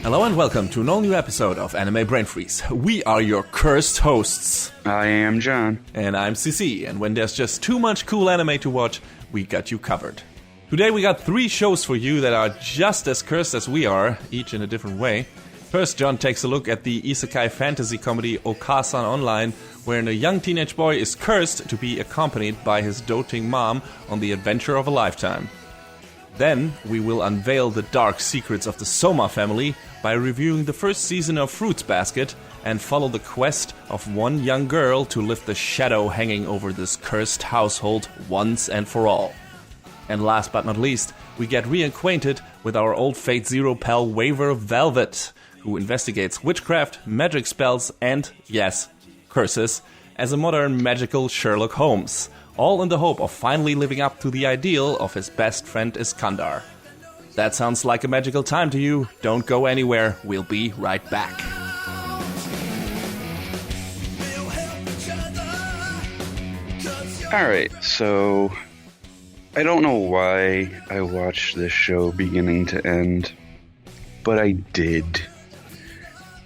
Hello and welcome to an all-new episode of Anime Brain Freeze. We are your cursed hosts. I am John. And I'm CC, and when there's just too much cool anime to watch, we got you covered. Today we got 3 shows for you that are just as cursed as we are, each in a different way. First, John takes a look at the isekai fantasy comedy Okasan Online, wherein a young teenage boy is cursed to be accompanied by his doting mom on the adventure of a lifetime. Then, we will unveil the dark secrets of the Soma family by reviewing the first season of Fruits Basket and follow the quest of one young girl to lift the shadow hanging over this cursed household once and for all. And last but not least, we get reacquainted with our old Fate Zero pal Waver Velvet, who investigates witchcraft, magic spells, and, yes, curses, as a modern magical Sherlock Holmes, all in the hope of finally living up to the ideal of his best friend Iskandar. That sounds like a magical time to you. Don't go anywhere. We'll be right back. Alright, so I don't know why I watched this show beginning to end, but I did.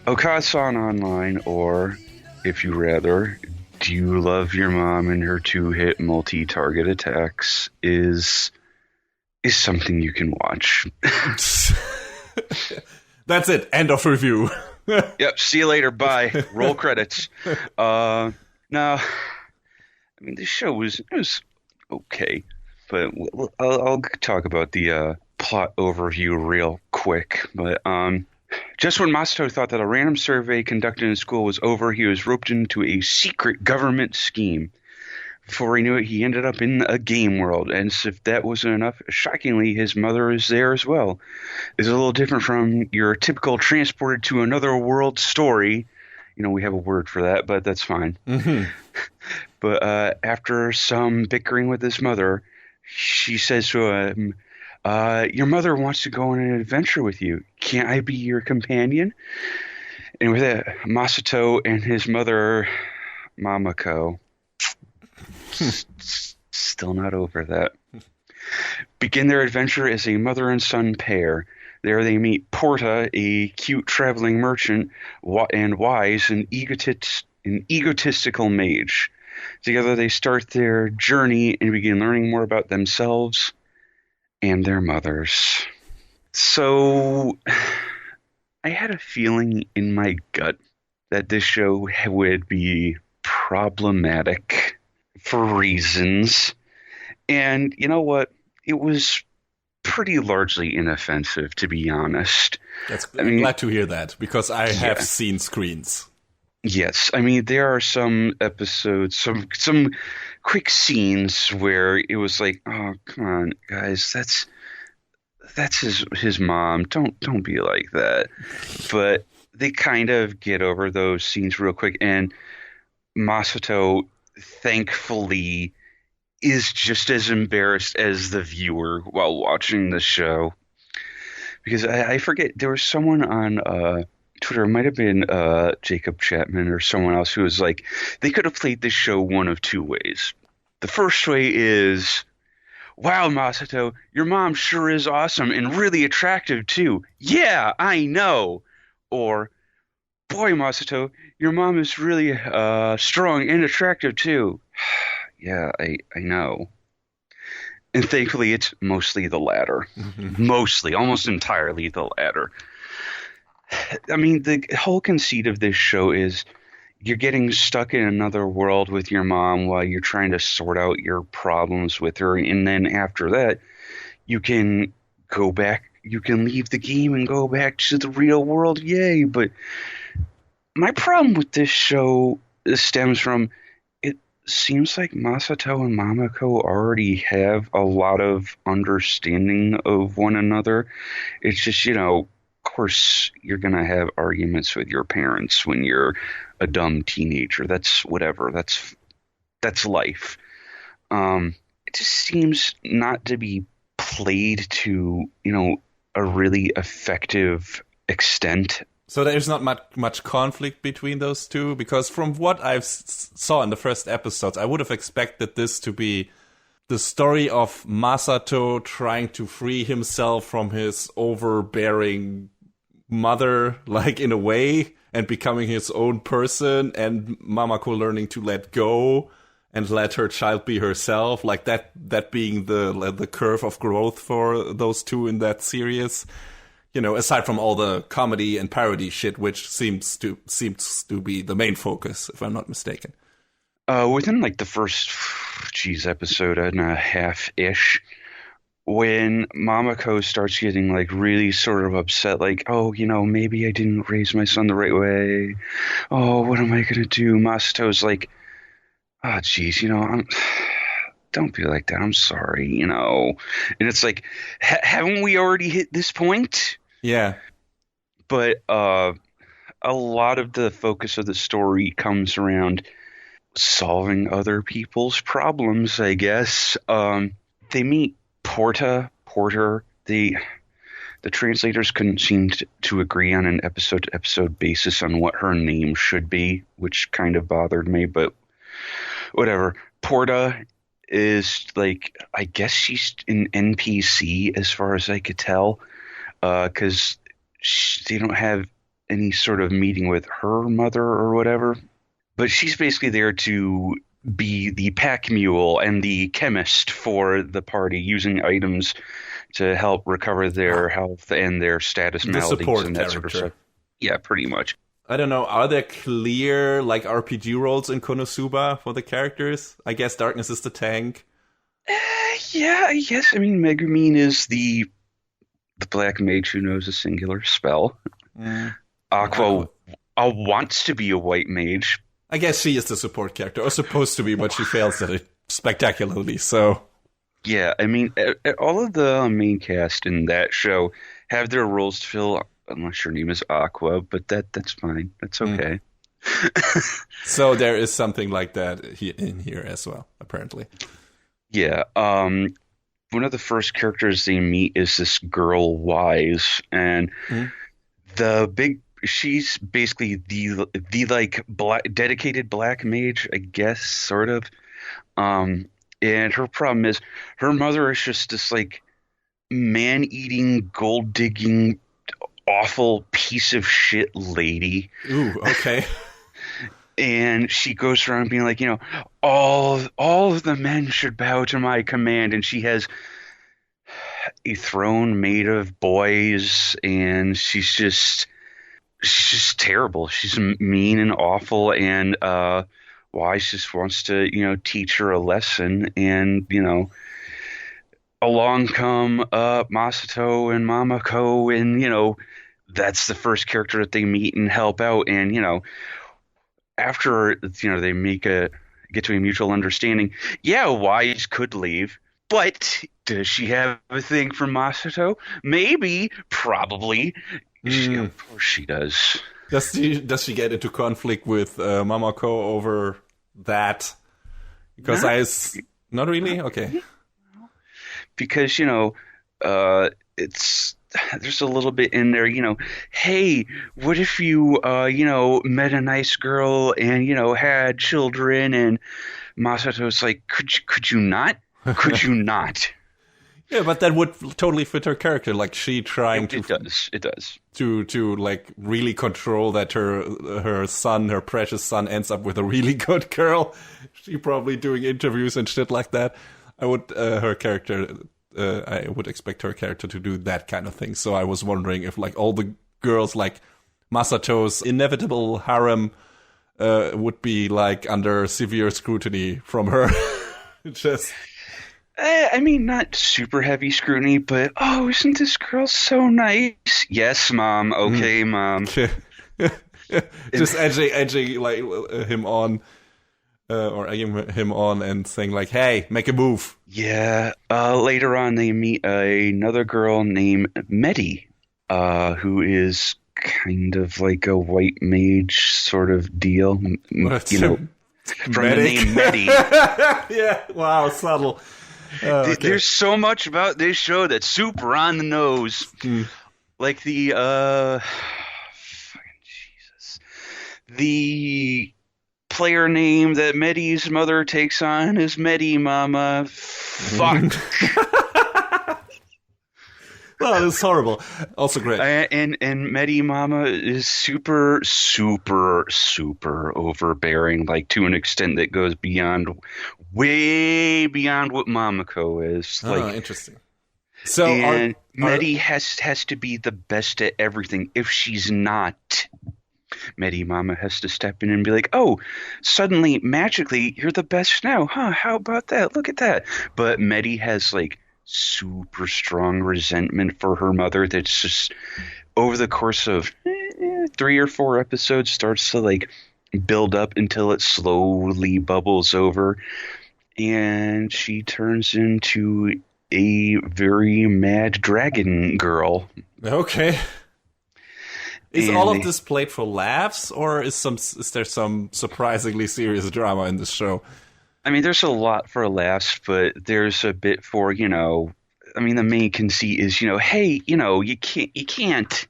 Okasan Online, or, if you rather, Do You Love Your Mom and Her 2-Hit Multi-Target Attacks, is something you can watch. That's it. End of review. Yep, see you later. Bye. Roll credits. No, I mean, this show was okay, but I'll talk about the plot overview real quick. But just when Masato thought that a random survey conducted in school was over, he was roped into a secret government scheme. Before he knew it, he ended up in a game world, and as if that wasn't enough, shockingly, his mother is there as well. It's a little different from your typical transported to another world story. You know, we have a word for that, but that's fine. Mm-hmm. But after some bickering with his mother, she says to him, your mother wants to go on an adventure with you. Can't I be your companion? And with that, Masato and his mother, Mamako, still not over that, begin their adventure as a mother and son pair. There they meet Porta, a cute traveling merchant, and Wise, an egotistical mage. Together they start their journey and begin learning more about themselves and their mothers. So, I had a feeling in my gut that this show would be problematic for reasons. And you know what? It was pretty largely inoffensive, to be honest. I'm glad to hear that, because I have seen screens. Yes, I mean, there are some episodes, some quick scenes where it was like, oh, come on, guys, that's his mom. Don't be like that. But they kind of get over those scenes real quick, and Masato, thankfully, is just as embarrassed as the viewer while watching the show. Because I forget, there was someone on Twitter, it might have been Jacob Chapman or someone else, who was like, they could have played this show one of 2 ways. The first way is, wow, Masato, your mom sure is awesome and really attractive too. Yeah, I know. Or, boy, Masato, your mom is really strong and attractive too. Yeah, I know. And thankfully, it's mostly the latter. Mostly, almost entirely the latter. I mean, the whole conceit of this show is you're getting stuck in another world with your mom while you're trying to sort out your problems with her. And then after that, you can go back. You can leave the game and go back to the real world. Yay. But my problem with this show stems from, it seems like Masato and Mamako already have a lot of understanding of one another. It's just, you know, of course you're going to have arguments with your parents when you're a dumb teenager. That's whatever. That's life. It just seems not to be played to, you know, a really effective extent. So there's not much conflict between those two? Because from what I saw in the first episodes, I would have expected this to be the story of Masato trying to free himself from his overbearing mother, like, in a way, and becoming his own person, and Mamako learning to let go and let her child be herself, like that being the curve of growth for those two in that series. You know, aside from all the comedy and parody shit, which seems to be the main focus, if I'm not mistaken. Within like the first, episode and a half-ish, when Mamako starts getting like really sort of upset, like, oh, maybe I didn't raise my son the right way. Oh, what am I gonna do? Masato's like, oh, geez, don't be like that. I'm sorry, And it's like, haven't we already hit this point? Yeah. But a lot of the focus of the story comes around solving other people's problems, I guess. They meet Porter. The translators couldn't seem to agree on an episode-to-episode basis on what her name should be, which kind of bothered me, but whatever. Porta is like, I guess she's an NPC as far as I could tell, because they don't have any sort of meeting with her mother or whatever. But she's basically there to be the pack mule and the chemist for the party, using items to help recover their health and their status maladies and that sort of stuff. Yeah, pretty much. I don't know, are there clear, like, RPG roles in Konosuba for the characters? I guess Darkness is the tank. Yeah, I guess. I mean, Megumin is the black mage who knows a singular spell. Aqua wants to be a white mage. I guess she is the support character, or supposed to be, but she fails at it spectacularly, so... Yeah, I mean, all of the main cast in that show have their roles to fill, unless your name is Aqua, but that's fine. That's okay. So there is something like that in here as well, apparently. Yeah. One of the first characters they meet is this girl, Wise, and she's basically the like dedicated black mage, I guess, sort of. And her problem is her mother is just this like man-eating, gold-digging, awful piece of shit lady. Ooh, okay. And she goes around being like, all of the men should bow to my command. And she has a throne made of boys, and she's just terrible. She's mean and awful, and Wise just wants to, teach her a lesson. And, along come Masato and Mamako, and, that's the first character that they meet and help out. And, after, they get to a mutual understanding, yeah, Wise could leave. But does she have a thing for Masato? Maybe. Probably. Of course she does. Does she get into conflict with Mamako over that? Because not really? Okay. Because, it's... There's a little bit in there, hey, what if you, met a nice girl and, had children? And Masato's like, could you not? Could you not? Yeah, but that would totally fit her character. Like, she trying to... It does. To like, really control that her son, her precious son, ends up with a really good girl. She probably doing interviews and shit like that. I would expect her character to do that kind of thing. So I was wondering if, like, all the girls, like Masato's inevitable harem, would be, like, under severe scrutiny from her. Just... I mean, not super heavy scrutiny, but, oh, isn't this girl so nice? Yes, Mom. Okay, Mom. Just edging like, him on. Or egging him on and saying, like, hey, make a move. Yeah. Later on, they meet another girl named Medi, who is kind of like a white mage sort of deal. From the name Medi. Yeah, wow, subtle. Okay. There's so much about this show that's super on the nose. Like the... fucking Jesus. The... player name that Medi's mother takes on is Medi Mama. Fuck. Oh, this is horrible. Also great. And Medi Mama is super, super, super overbearing, like to an extent that goes way beyond what Mamako is. Oh, interesting. So and Medi has to be the best at everything. If she's not, Medi Mama has to step in and be like, "Oh, suddenly, magically, you're the best now, huh? How about that? Look at that." But Medi has like super strong resentment for her mother that's just over the course of 3 or 4 episodes starts to like build up until it slowly bubbles over, and she turns into a very mad dragon girl. Okay. Is all of this played for laughs, or is there some surprisingly serious drama in this show? I mean, there's a lot for laughs, but there's a bit for, I mean, the main conceit is, hey, you can't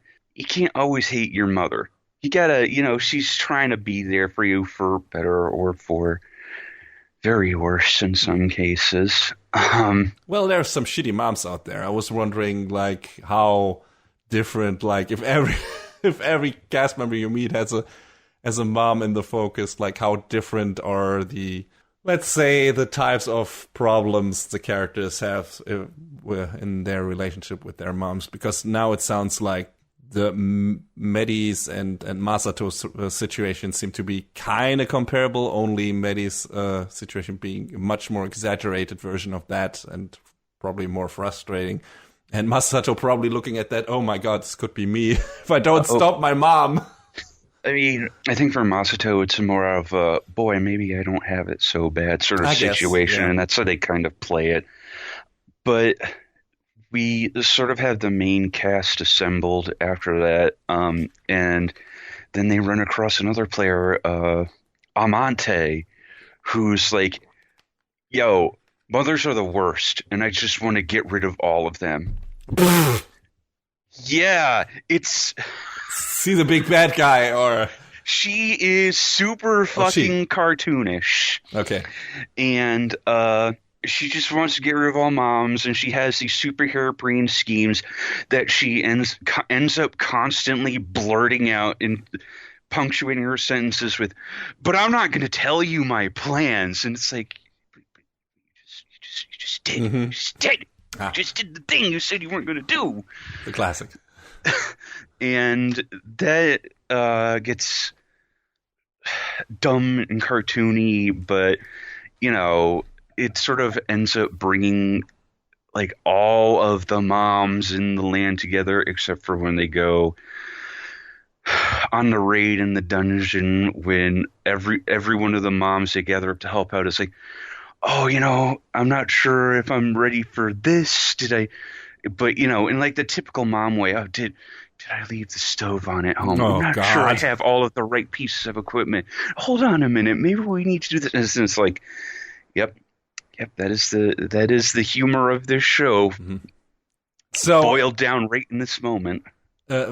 always hate your mother. You gotta, she's trying to be there for you for better or for very worse in some cases. Well, there's some shitty moms out there. I was wondering, like, how different, like, if every cast member you meet has a mom in the focus, like, how different are the, let's say, the types of problems the characters have in their relationship with their moms. Because now it sounds like the Medi's and Masato's situation seem to be kind of comparable, only Medi's situation being a much more exaggerated version of that and probably more frustrating. And Masato probably looking at that, oh my god, this could be me if I don't stop my mom. I mean, I think for Masato, it's more of a, boy, maybe I don't have it so bad sort of situation, and that's how they kind of play it. But we sort of have the main cast assembled after that, and then they run across another player, Amante, who's like, yo, mothers are the worst, and I just want to get rid of all of them. Yeah, it's... See the big bad guy, or... She is super fucking cartoonish. Okay. And she just wants to get rid of all moms, and she has these super harebrained schemes that she ends up constantly blurting out and punctuating her sentences with, "But I'm not going to tell you my plans." And it's like, you just did. Mm-hmm. You just did. You just did the thing you said you weren't going to do. The classic. And that gets dumb and cartoony, but, it sort of ends up bringing, like, all of the moms in the land together, except for when they go on the raid in the dungeon, when every one of the moms they gather up to help out is like, oh, I'm not sure if I'm ready for this. But, in like the typical mom way, oh, did I leave the stove on at home? I'm not sure I have all of the right pieces of equipment. Hold on a minute. Maybe we need to do this. And it's like, yep, that is the humor of this show. Mm-hmm. So boiled down right in this moment.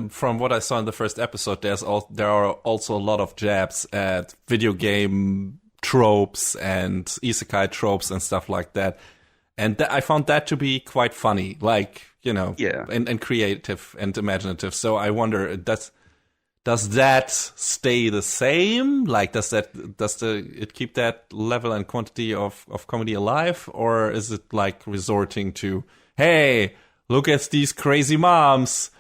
From what I saw in the first episode, there are also a lot of jabs at video game tropes and isekai tropes and stuff like that. And I found that to be quite funny, like, and creative and imaginative. So I wonder, does that stay the same? Like, does it keep that level and quantity of comedy alive, or is it like resorting to, hey, look at these crazy moms?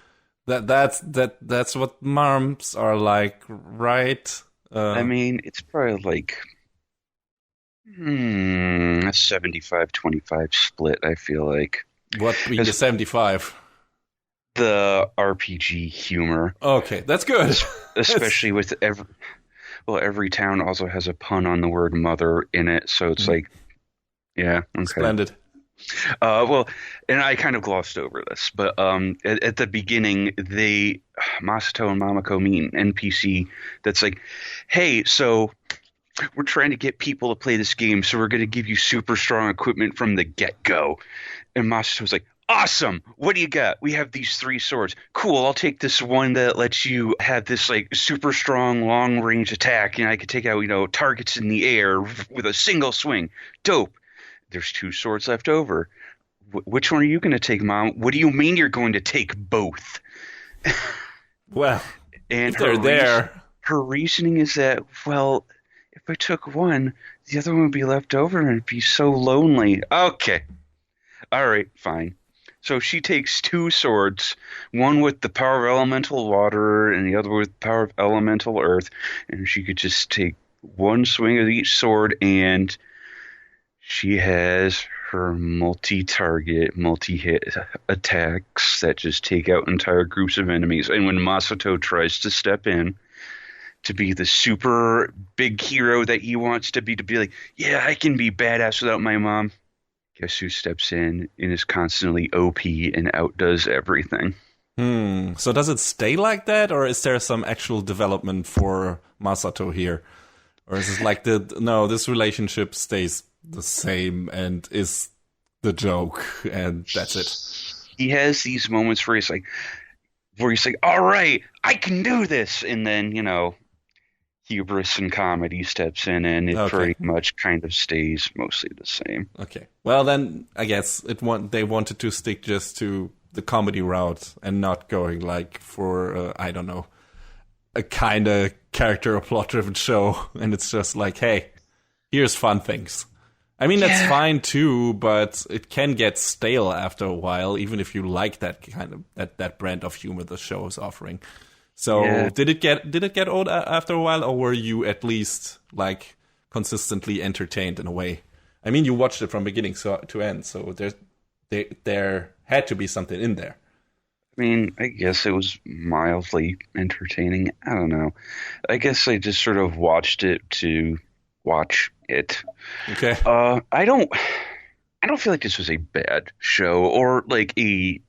That's what moms are like, right? I mean, it's probably like a 75-25 split, I feel like. What being the 75? The RPG humor. Okay, that's good. Especially with every town also has a pun on the word mother in it, so it's like, yeah, okay. Splendid. Well, and I kind of glossed over this, but at the beginning, Masato and Mamako meet an NPC that's like, hey, so we're trying to get people to play this game, so we're going to give you super strong equipment from the get-go. And Masato's like, awesome! What do you got? We have these 3 swords. Cool, I'll take this one that lets you have this like super strong long-range attack, and I can take out, targets in the air with a single swing. Dope. There's 2 swords left over. Which one are you going to take, Mom? What do you mean you're going to take both? Well, And if they're there. her reasoning is that, well, if I took one, the other one would be left over and it'd be so lonely. Okay. All right, fine. So she takes two swords, one with the power of elemental water and the other with the power of elemental earth, and she could just take one swing of each sword, and she has her multi-target, multi-hit attacks that just take out entire groups of enemies. And when Masato tries to step in to be the super big hero that he wants to be like, yeah, I can be badass without my mom. Guess who steps in and is constantly OP and outdoes everything? So does it stay like that, or is there some actual development for Masato here? Or is it like this relationship stays the same and is the joke, and that's it? He has these moments where he's like, all right, I can do this. And then, hubris and comedy steps in, and it pretty much kind of stays mostly the same. Okay. Well, then I guess they wanted to stick just to the comedy route and not going like for, I don't know, a kind of character or plot-driven show. And it's just like, hey, here's fun things. I mean, that's fine too, but it can get stale after a while, even if you like that kind of that brand of humor the show is offering. So did it get old after a while, or were you at least like consistently entertained in a way? I mean, you watched it from beginning to end, so there had to be something in there. I mean, I guess it was mildly entertaining. I don't know. I guess I just sort of watched it to watch it. Okay. I don't feel like this was a bad show or like a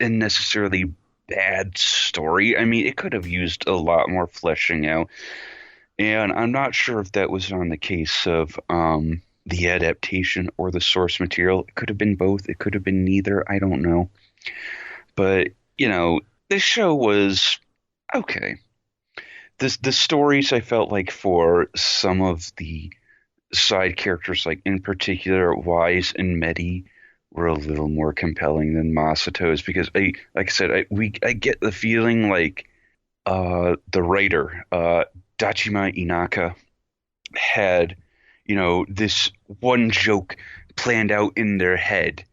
necessarily bad story. I mean, it could have used a lot more fleshing out, and I'm not sure if that was on the case of the adaptation or the source material. It could have been both. It could have been neither. I don't know. But this show was okay. The stories, I felt like, for some of the side characters, like in particular Wise and Medi, were a little more compelling than Masato's, because I get the feeling like the writer Dachima Inaka had this one joke planned out in their head,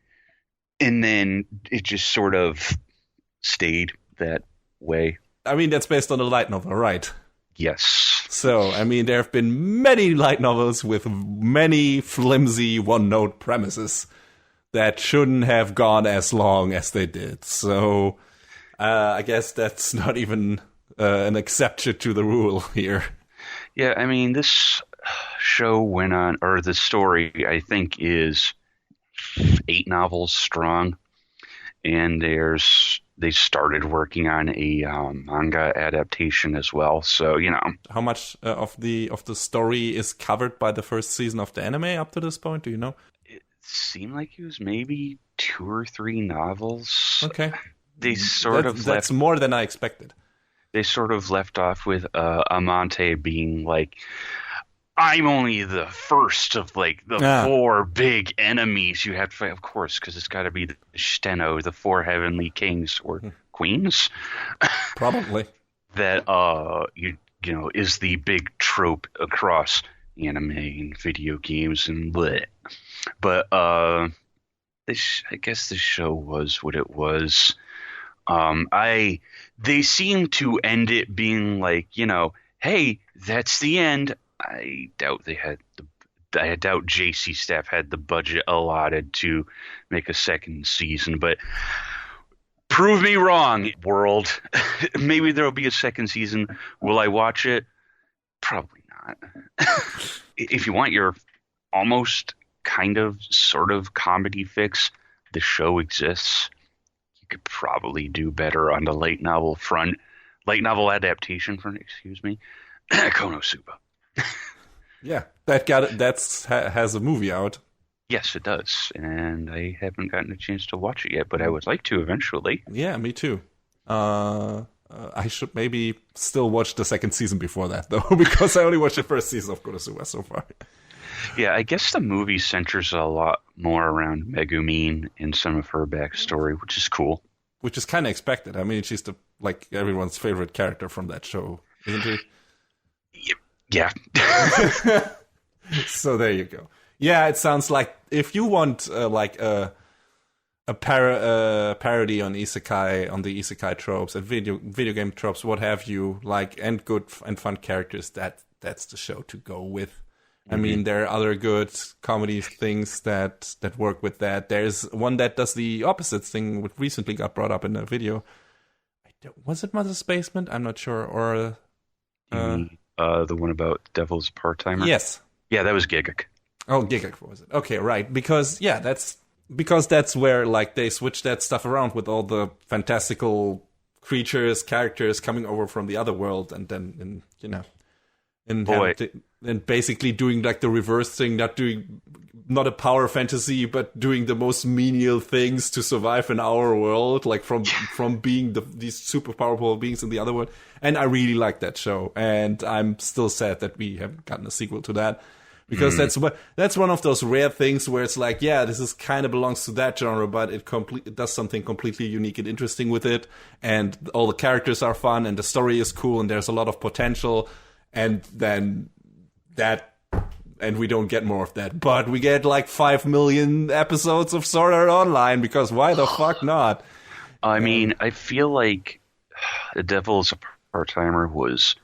and then it just sort of stayed that way. I mean, that's based on a light novel, right? Yes. So, I mean, there have been many light novels with many flimsy one-note premises that shouldn't have gone as long as they did. So, I guess that's not even an exception to the rule here. Yeah, I mean, this show went on, or the story, I think, is 8 novels strong, and they started working on a manga adaptation as well. So how much of the story is covered by the first season of the anime up to this point? Do you know? It seemed like it was maybe 2 or 3 novels. Okay, that's more than I expected. They sort of left off with Amante being like, I'm only the first of like the 4 big enemies you have to fight, of course, because it's got to be the Steno, the 4 heavenly kings or queens, probably. That is the big trope across anime and video games and bleh. But I guess the show was what it was. They seem to end it being like, hey, that's the end. I doubt I doubt JC staff had the budget allotted to make a second season, but prove me wrong, world. Maybe there'll be a second season. Will I watch it? Probably not. If you want your almost kind of sort of comedy fix, the show exists. You could probably do better on the light novel adaptation front, excuse me. Konosuba. Yeah, has a movie out. Yes, it does, and I haven't gotten a chance to watch it yet, but I would like to eventually. Yeah, me too. I should maybe still watch the second season before that, though, because I only watched the first season of Konosuba so far. Yeah, I guess the movie centers a lot more around Megumin and some of her backstory, which is cool. Which is kind of expected. I mean, she's like everyone's favorite character from that show, isn't she? Yeah. So there you go. Yeah, it sounds like if you want like a parody on isekai, on the isekai tropes and video game tropes, what have you, like, and good and fun characters, that's the show to go with. I mean, there are other good comedy things that work with that. There's one that does the opposite thing, which recently got brought up in a video. Was it Mother's Basement? I'm not sure. Or the one about Devil's Part-Timer? Yes. Yeah, that was Gigak. Oh, Gigak was it? Okay, right. Because that's where like they switch that stuff around with all the fantastical creatures, characters coming over from the other world, and then and basically doing like the reverse thing, not a power fantasy, but doing the most menial things to survive in our world, like from being these super powerful beings in the other world. And I really like that show, and I'm still sad that we haven't gotten a sequel to that, because that's one of those rare things where it's like, yeah, this is kind of belongs to that genre, but it does something completely unique and interesting with it, and all the characters are fun, and the story is cool, and there's a lot of potential. And then and we don't get more of that. But we get like 5 million episodes of Sword Art Online, because why the fuck not? I mean, I feel like The Devil's a Part-Timer was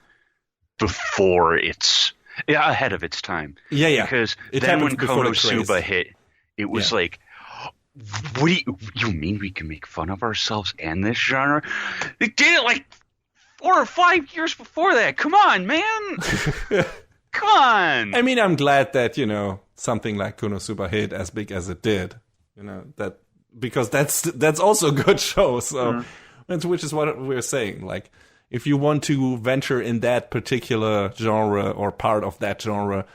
ahead of its time. Yeah. Because then when Konosuba hit, it was like, what do you mean we can make fun of ourselves and this genre? They did it like 4 or 5 years before that. Come on, man. Come on. I mean, I'm glad that, something like Konosuba hit as big as it did. That because that's also a good show. So, which is what we're saying. Like, if you want to venture in that particular genre or part of that genre,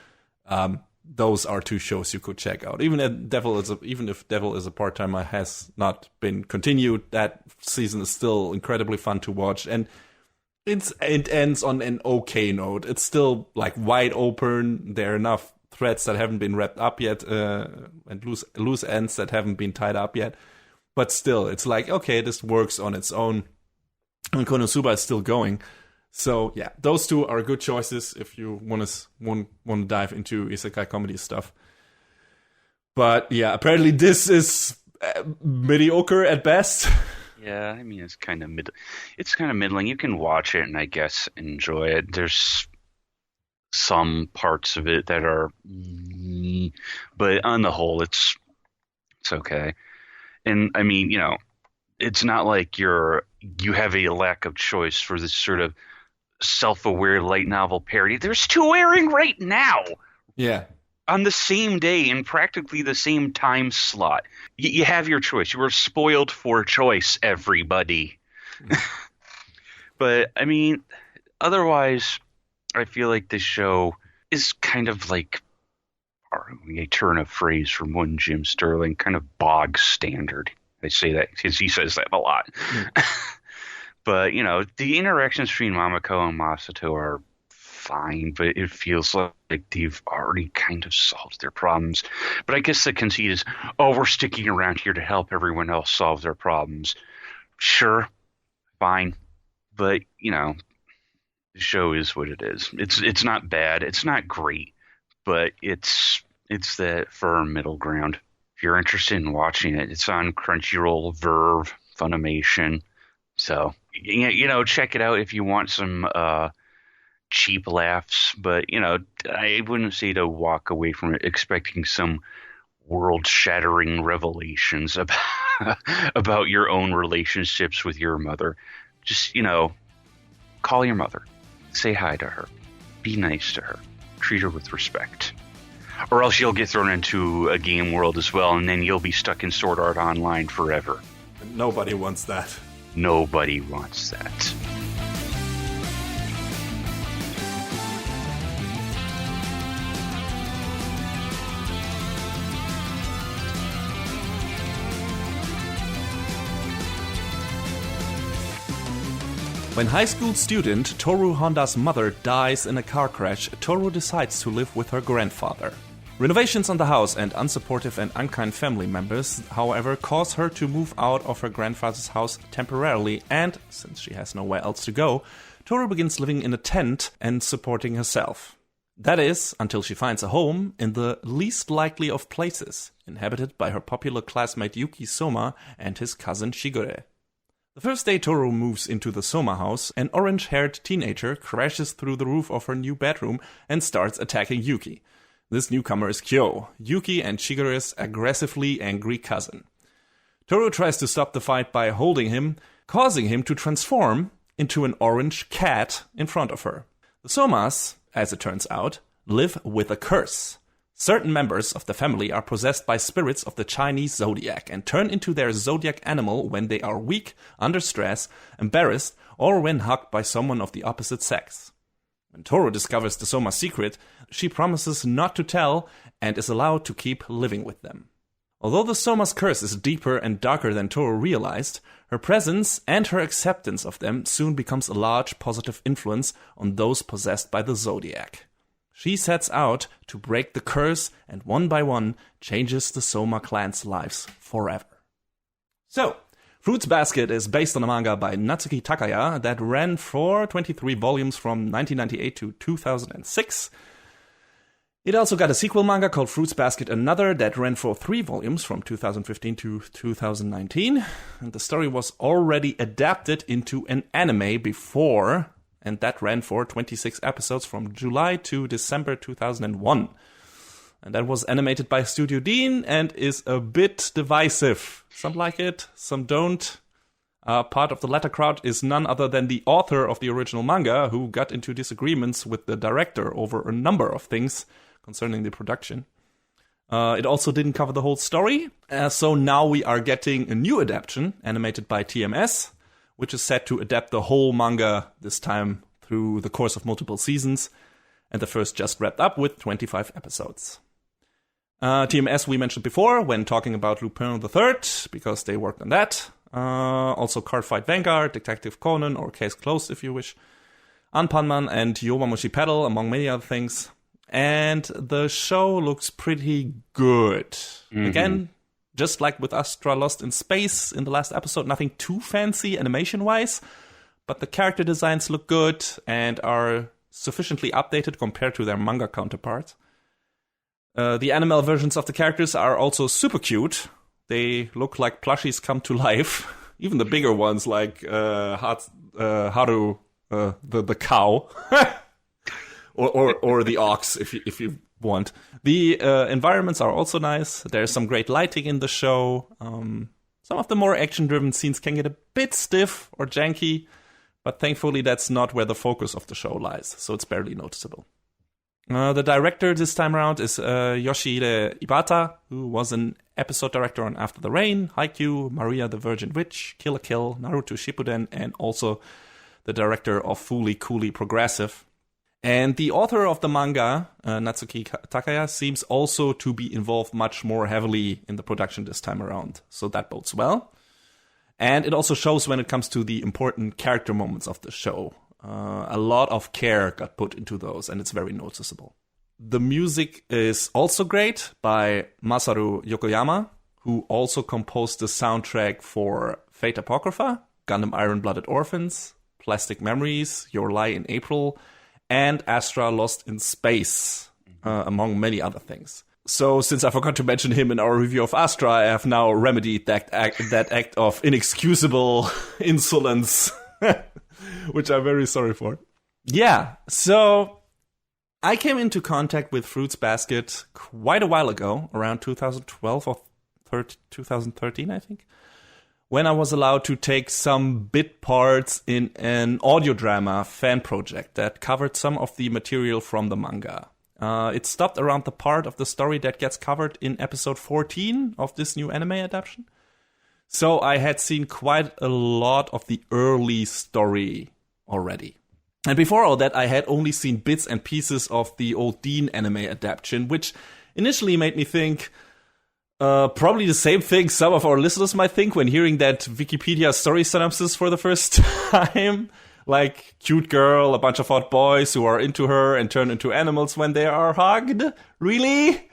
those are 2 shows you could check out. Even if Devil is a Part-Timer has not been continued, that season is still incredibly fun to watch, and it ends on an okay note. It's still like wide open. There are enough threads that haven't been wrapped up yet, and loose ends that haven't been tied up yet. But still, it's like, okay, this works on its own. And Konosuba is still going. So yeah, those 2 are good choices if you want to dive into isekai comedy stuff. But yeah, apparently this is mediocre at best. Yeah, I mean, it's kind of middling. You can watch it and I guess enjoy it. There's some parts of it that are, but on the whole, it's okay. And I mean, it's not like you have a lack of choice for this sort of self-aware light novel parody. There's 2 airing right now. Yeah. On the same day in practically the same time slot. You have your choice. You were spoiled for choice, everybody. But, I mean, otherwise, I feel like this show is kind of like, a turn of phrase from one Jim Sterling, kind of bog standard. I say that because he says that a lot. But, the interactions between Mamako and Masato are fine, but it feels like they've already kind of solved their problems. But I guess the conceit is, we're sticking around here to help everyone else solve their problems. Sure, fine, but the show is what it is. It's not bad, it's not great, but it's that firm middle ground. If you're interested in watching it, it's on Crunchyroll, Verve, Funimation. So check it out if you want some cheap laughs, but I wouldn't say to walk away from it expecting some world-shattering revelations about your own relationships with your mother. Just call your mother, say hi to her, be nice to her, treat her with respect, or else you'll get thrown into a game world as well, and then you'll be stuck in Sword Art Online forever. Nobody wants that. Nobody wants that. When high school student Toru Honda's mother dies in a car crash, Toru decides to live with her grandfather. Renovations on the house and unsupportive and unkind family members, however, cause her to move out of her grandfather's house temporarily, and, since she has nowhere else to go, Toru begins living in a tent and supporting herself. That is, until she finds a home in the least likely of places, inhabited by her popular classmate Yuki Soma and his cousin Shigure. The first day Toru moves into the Soma house, an orange-haired teenager crashes through the roof of her new bedroom and starts attacking Yuki. This newcomer is Kyo, Yuki and Shigure's aggressively angry cousin. Toru tries to stop the fight by holding him, causing him to transform into an orange cat in front of her. The Somas, as it turns out, live with a curse. Certain members of the family are possessed by spirits of the Chinese zodiac and turn into their zodiac animal when they are weak, under stress, embarrassed, or when hugged by someone of the opposite sex. When Toru discovers the Soma's secret, she promises not to tell and is allowed to keep living with them. Although the Soma's curse is deeper and darker than Toru realized, her presence and her acceptance of them soon becomes a large positive influence on those possessed by the zodiac. She sets out to break the curse and one by one changes the Soma clan's lives forever. So, Fruits Basket is based on a manga by Natsuki Takaya that ran for 23 volumes from 1998 to 2006. It also got a sequel manga called Fruits Basket Another that ran for 3 volumes from 2015 to 2019. And the story was already adapted into an anime before, and that ran for 26 episodes from July to December 2001. And that was animated by Studio Dean and is a bit divisive. Some like it, some don't. Part of the latter crowd is none other than the author of the original manga, who got into disagreements with the director over a number of things concerning the production. It also didn't cover the whole story, so now we are getting a new adaptation, animated by TMS, which is set to adapt the whole manga this time through the course of multiple seasons, and the first just wrapped up with 25 episodes. TMS we mentioned before when talking about Lupin III, because they worked on that. Also Cardfight Vanguard, Detective Conan, or Case Closed if you wish. Anpanman and Yowamushi Pedal, among many other things. And the show looks pretty good. Mm-hmm. Again, just like with Astra Lost in Space in the last episode, nothing too fancy animation-wise, but the character designs look good and are sufficiently updated compared to their manga counterparts. The animal versions of the characters are also super cute. They look like plushies come to life. Even the bigger ones, like Haru, the cow, or the ox, if you want. The environments are also nice. There's some great lighting in the show. Some of the more action-driven scenes can get a bit stiff or janky, but thankfully that's not where the focus of the show lies, so it's barely noticeable. The director this time around is Yoshihide Ibata, who was an episode director on After the Rain, Haikyuu, Maria the Virgin Witch, Kill la Kill, Naruto Shippuden, and also the director of Fooly Cooly Progressive. And the author of the manga, Natsuki Takaya, seems also to be involved much more heavily in the production this time around, so that bodes well. And it also shows when it comes to the important character moments of the show. A lot of care got put into those, and it's very noticeable. The music is also great by Masaru Yokoyama, who also composed the soundtrack for Fate Apocrypha, Gundam Iron-Blooded Orphans, Plastic Memories, Your Lie in April, and Astra Lost in Space, among many other things. So, since I forgot to mention him in our review of Astra, I have now remedied that act of inexcusable insolence, which I'm very sorry for. Yeah, so I came into contact with Fruits Basket quite a while ago, around 2012 or 2013, I think, when I was allowed to take some bit parts in an audio drama fan project that covered some of the material from the manga. It stopped around the part of the story that gets covered in episode 14 of this new anime adaptation. So I had seen quite a lot of the early story already. And before all that, I had only seen bits and pieces of the old Dean anime adaptation, which initially made me think probably the same thing some of our listeners might think when hearing that Wikipedia story synopsis for the first time. Like, cute girl, a bunch of hot boys who are into her and turn into animals when they are hugged. Really?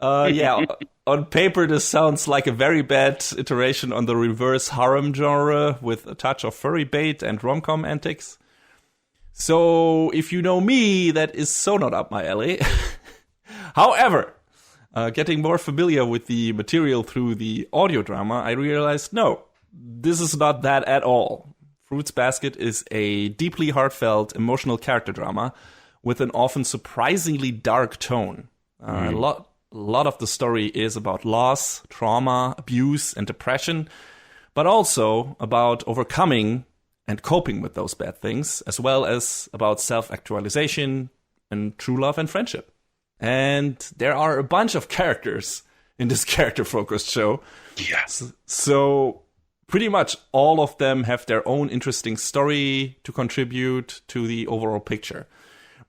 Yeah, on paper this sounds like a very bad iteration on the reverse harem genre with a touch of furry bait and rom-com antics. So, if you know me, that is so not up my alley. However, getting more familiar with the material through the audio drama, I realized, no, this is not that at all. Fruits Basket is a deeply heartfelt, emotional character drama with an often surprisingly dark tone. A lot of the story is about loss, trauma, abuse, and depression, but also about overcoming and coping with those bad things, as well as about self-actualization and true love and friendship. And there are a bunch of characters in this character-focused show. Yes. So pretty much all of them have their own interesting story to contribute to the overall picture.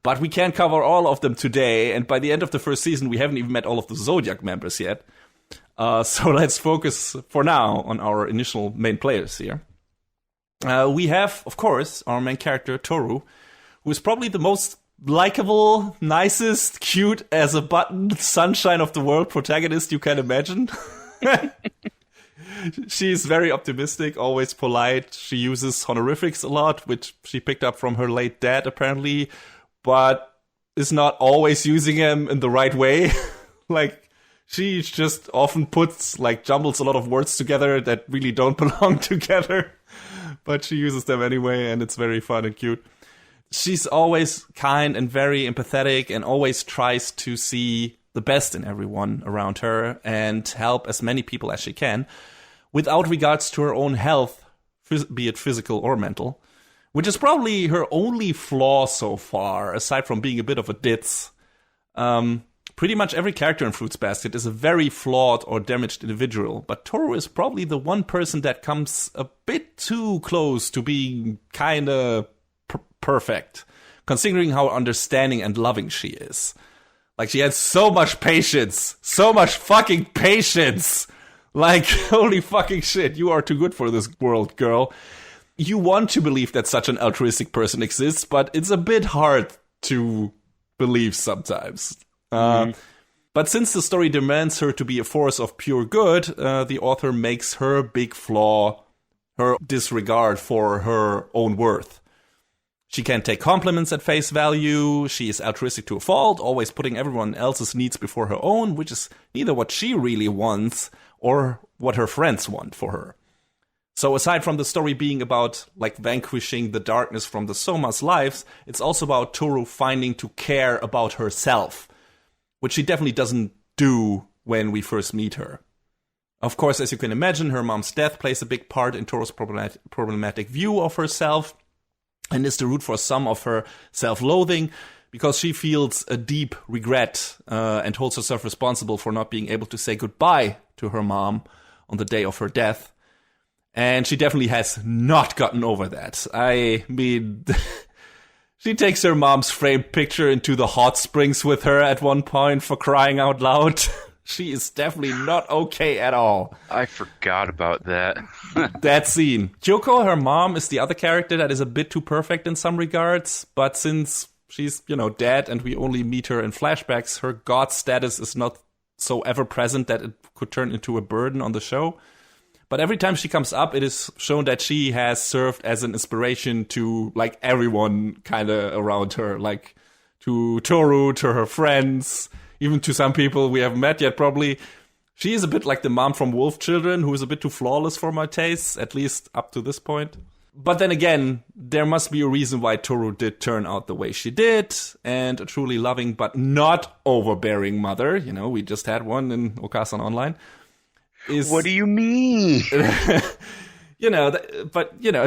But we can't cover all of them today, and by the end of the first season, we haven't even met all of the Zodiac members yet. So let's focus for now on our initial main players here. We have, of course, our main character, Toru, who is probably the most likable, nicest, cute as a button, sunshine of the world protagonist you can imagine. She's very optimistic, always polite. She uses honorifics a lot, which she picked up from her late dad, apparently, but is not always using them in the right way. Like, she just often jumbles a lot of words together that really don't belong together. But she uses them anyway, and it's very fun and cute. She's always kind and very empathetic and always tries to see the best in everyone around her and help as many people as she can, without regards to her own health, be it physical or mental. Which is probably her only flaw so far, aside from being a bit of a ditz. Pretty much every character in Fruits Basket is a very flawed or damaged individual, but Toru is probably the one person that comes a bit too close to being kinda perfect, considering how understanding and loving she is. Like, she has so much patience, so much fucking patience! Like, holy fucking shit, you are too good for this world, girl. You want to believe that such an altruistic person exists, but it's a bit hard to believe sometimes. But since the story demands her to be a force of pure good, the author makes her big flaw her disregard for her own worth. She can't take compliments at face value, she is altruistic to a fault, always putting everyone else's needs before her own, which is neither what she really wants or what her friends want for her. So aside from the story being about, vanquishing the darkness from the Soma's lives, it's also about Toru finding to care about herself, which she definitely doesn't do when we first meet her. Of course, as you can imagine, her mom's death plays a big part in Toru's problematic view of herself, and is the root for some of her self-loathing, because she feels a deep regret and holds herself responsible for not being able to say goodbye to her mom on the day of her death. And she definitely has not gotten over that. I mean, she takes her mom's framed picture into the hot springs with her at one point, for crying out loud. She is definitely not okay at all. I forgot about that. That scene. Kyoko, her mom, is the other character that is a bit too perfect in some regards, but since she's, dead and we only meet her in flashbacks, her god status is not so ever-present that it could turn into a burden on the show. But every time she comes up, it is shown that she has served as an inspiration to, everyone kind of around her. To Toru, to her friends, even to some people we haven't met yet, probably. She is a bit like the mom from Wolf Children, who is a bit too flawless for my tastes, at least up to this point. But then again, there must be a reason why Toru did turn out the way she did, and a truly loving but not overbearing mother. We just had one in Okasan Online. What do you mean? A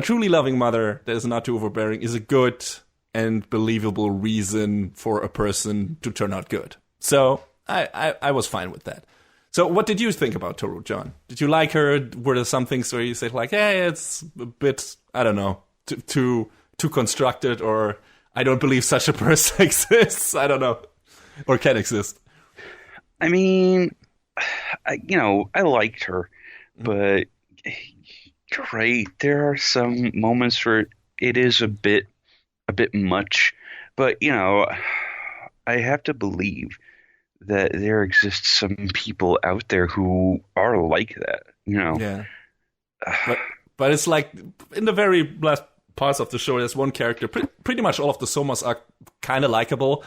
truly loving mother that is not too overbearing is a good and believable reason for a person to turn out good. So I was fine with that. So what did you think about Toru, John? Did you like her? Were there some things where you said hey, it's a bit, I don't know, too constructed, or I don't believe such a person exists? I don't know. Or can exist. I mean, I liked her, but you're right. There are some moments where it is a bit much, but I have to believe that there exists some people out there who are like that, you know. Yeah. But it's like, in the very last parts of the show, there's one character, pretty much all of the Somas are kind of likable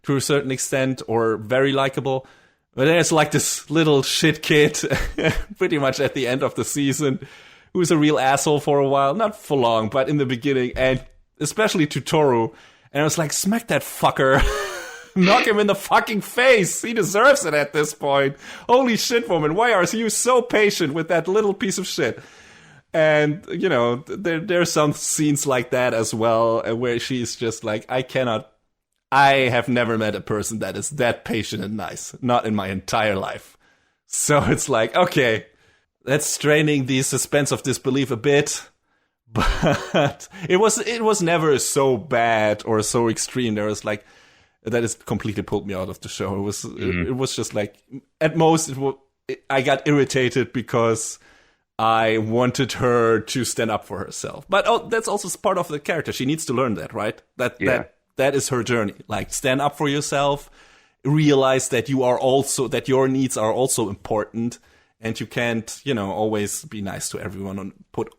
to a certain extent, or very likable. But there's like this little shit kid, pretty much at the end of the season, who's a real asshole for a while. Not for long, but in the beginning, and especially to Toru. And I was like, smack that fucker. Knock him in the fucking face. He deserves it at this point. Holy shit, woman. Why are you so patient with that little piece of shit? And, you know, there's some scenes like that as well, where she's just like, I have never met a person that is that patient and nice. Not in my entire life. So it's like, okay, that's straining the suspense of disbelief a bit. But it was never so bad or so extreme. There was like, that has completely pulled me out of the show. It was just like, at most, I got irritated because I wanted her to stand up for herself. But that's also part of the character. She needs to learn that, right? That is her journey. Like, stand up for yourself, realize that that your needs are also important, and you can't, you know, always be nice to everyone and put,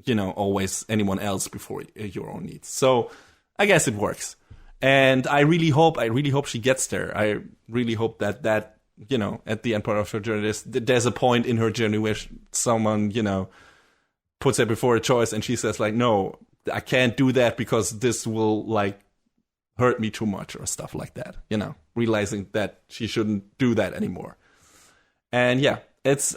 you know, always anyone else before your own needs. So I guess it works. And I really hope she gets there. I really hope that, you know, at the end part of her journey, there's a point in her journey where someone, you know, puts her before a choice and she says like, no, I can't do that because this will like hurt me too much or stuff like that, you know, realizing that she shouldn't do that anymore. And yeah, it's,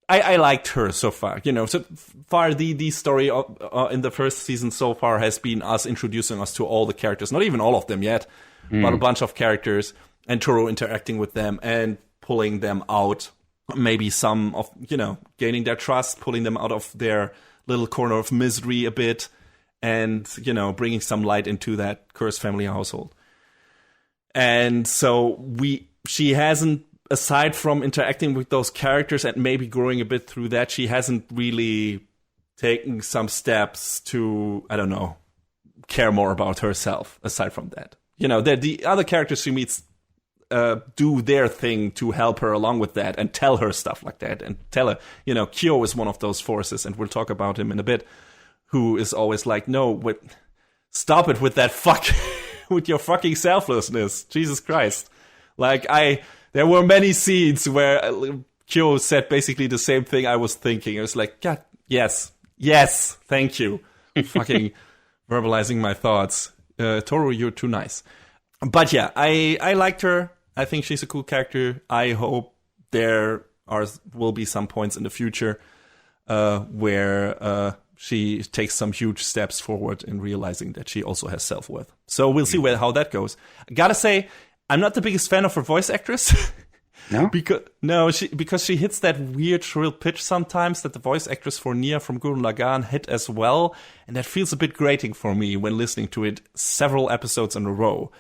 I liked her so far, you know. So far, the story in the first season so far has been us introducing us to all the characters, not even all of them yet, but a bunch of characters, and Toru interacting with them and pulling them out, maybe some of, you know, gaining their trust, pulling them out of their little corner of misery a bit, and, you know, bringing some light into that cursed family household. And so she hasn't, aside from interacting with those characters and maybe growing a bit through that, she hasn't really taken some steps to, I don't know, care more about herself, aside from that. You know, the other characters she meets do their thing to help her along with that and tell her stuff like that and tell her, you know, Kyo is one of those forces, and we'll talk about him in a bit, who is always like, no, stop it with that with your fucking selflessness. Jesus Christ. Like, there were many scenes where Kyo said basically the same thing I was thinking. It was like, God, yes, thank you. Fucking verbalizing my thoughts. Toru, you're too nice. But yeah, I liked her. I think she's a cool character. I hope there will be some points in the future where she takes some huge steps forward in realizing that she also has self-worth. So we'll see how that goes. I gotta say, I'm not the biggest fan of her voice actress. No? Because she hits that weird shrill pitch sometimes that the voice actress for Nia from Gurren Lagann hit as well. And that feels a bit grating for me when listening to it several episodes in a row.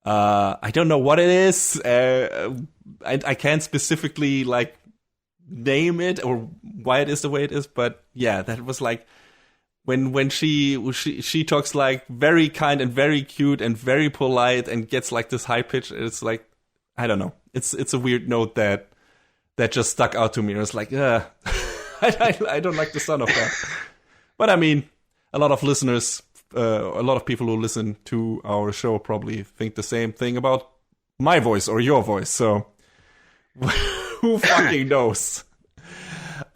I don't know what it is. I can't specifically like name it or why it is the way it is. But yeah, that was like when she talks like very kind and very cute and very polite and gets like this high pitch. It's like, I don't know. It's a weird note that just stuck out to me. And it's like, I don't like the sound of that. But I mean, a lot of listeners, a lot of people who listen to our show probably think the same thing about my voice or your voice. So who fucking knows?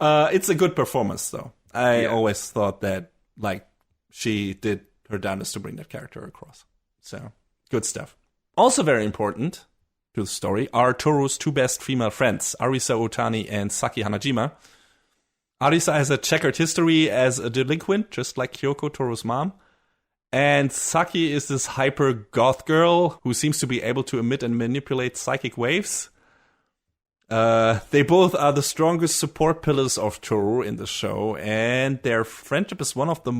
It's a good performance, though. I always thought that like she did her damnedest to bring that character across. So good stuff. Also very important to the story are Toru's two best female friends, Arisa Otani and Saki Hanajima. Arisa has a checkered history as a delinquent, just like Kyoko, Toru's mom. And Saki is this hyper goth girl who seems to be able to emit and manipulate psychic waves. They both are the strongest support pillars of Toru in the show, and their friendship is one of the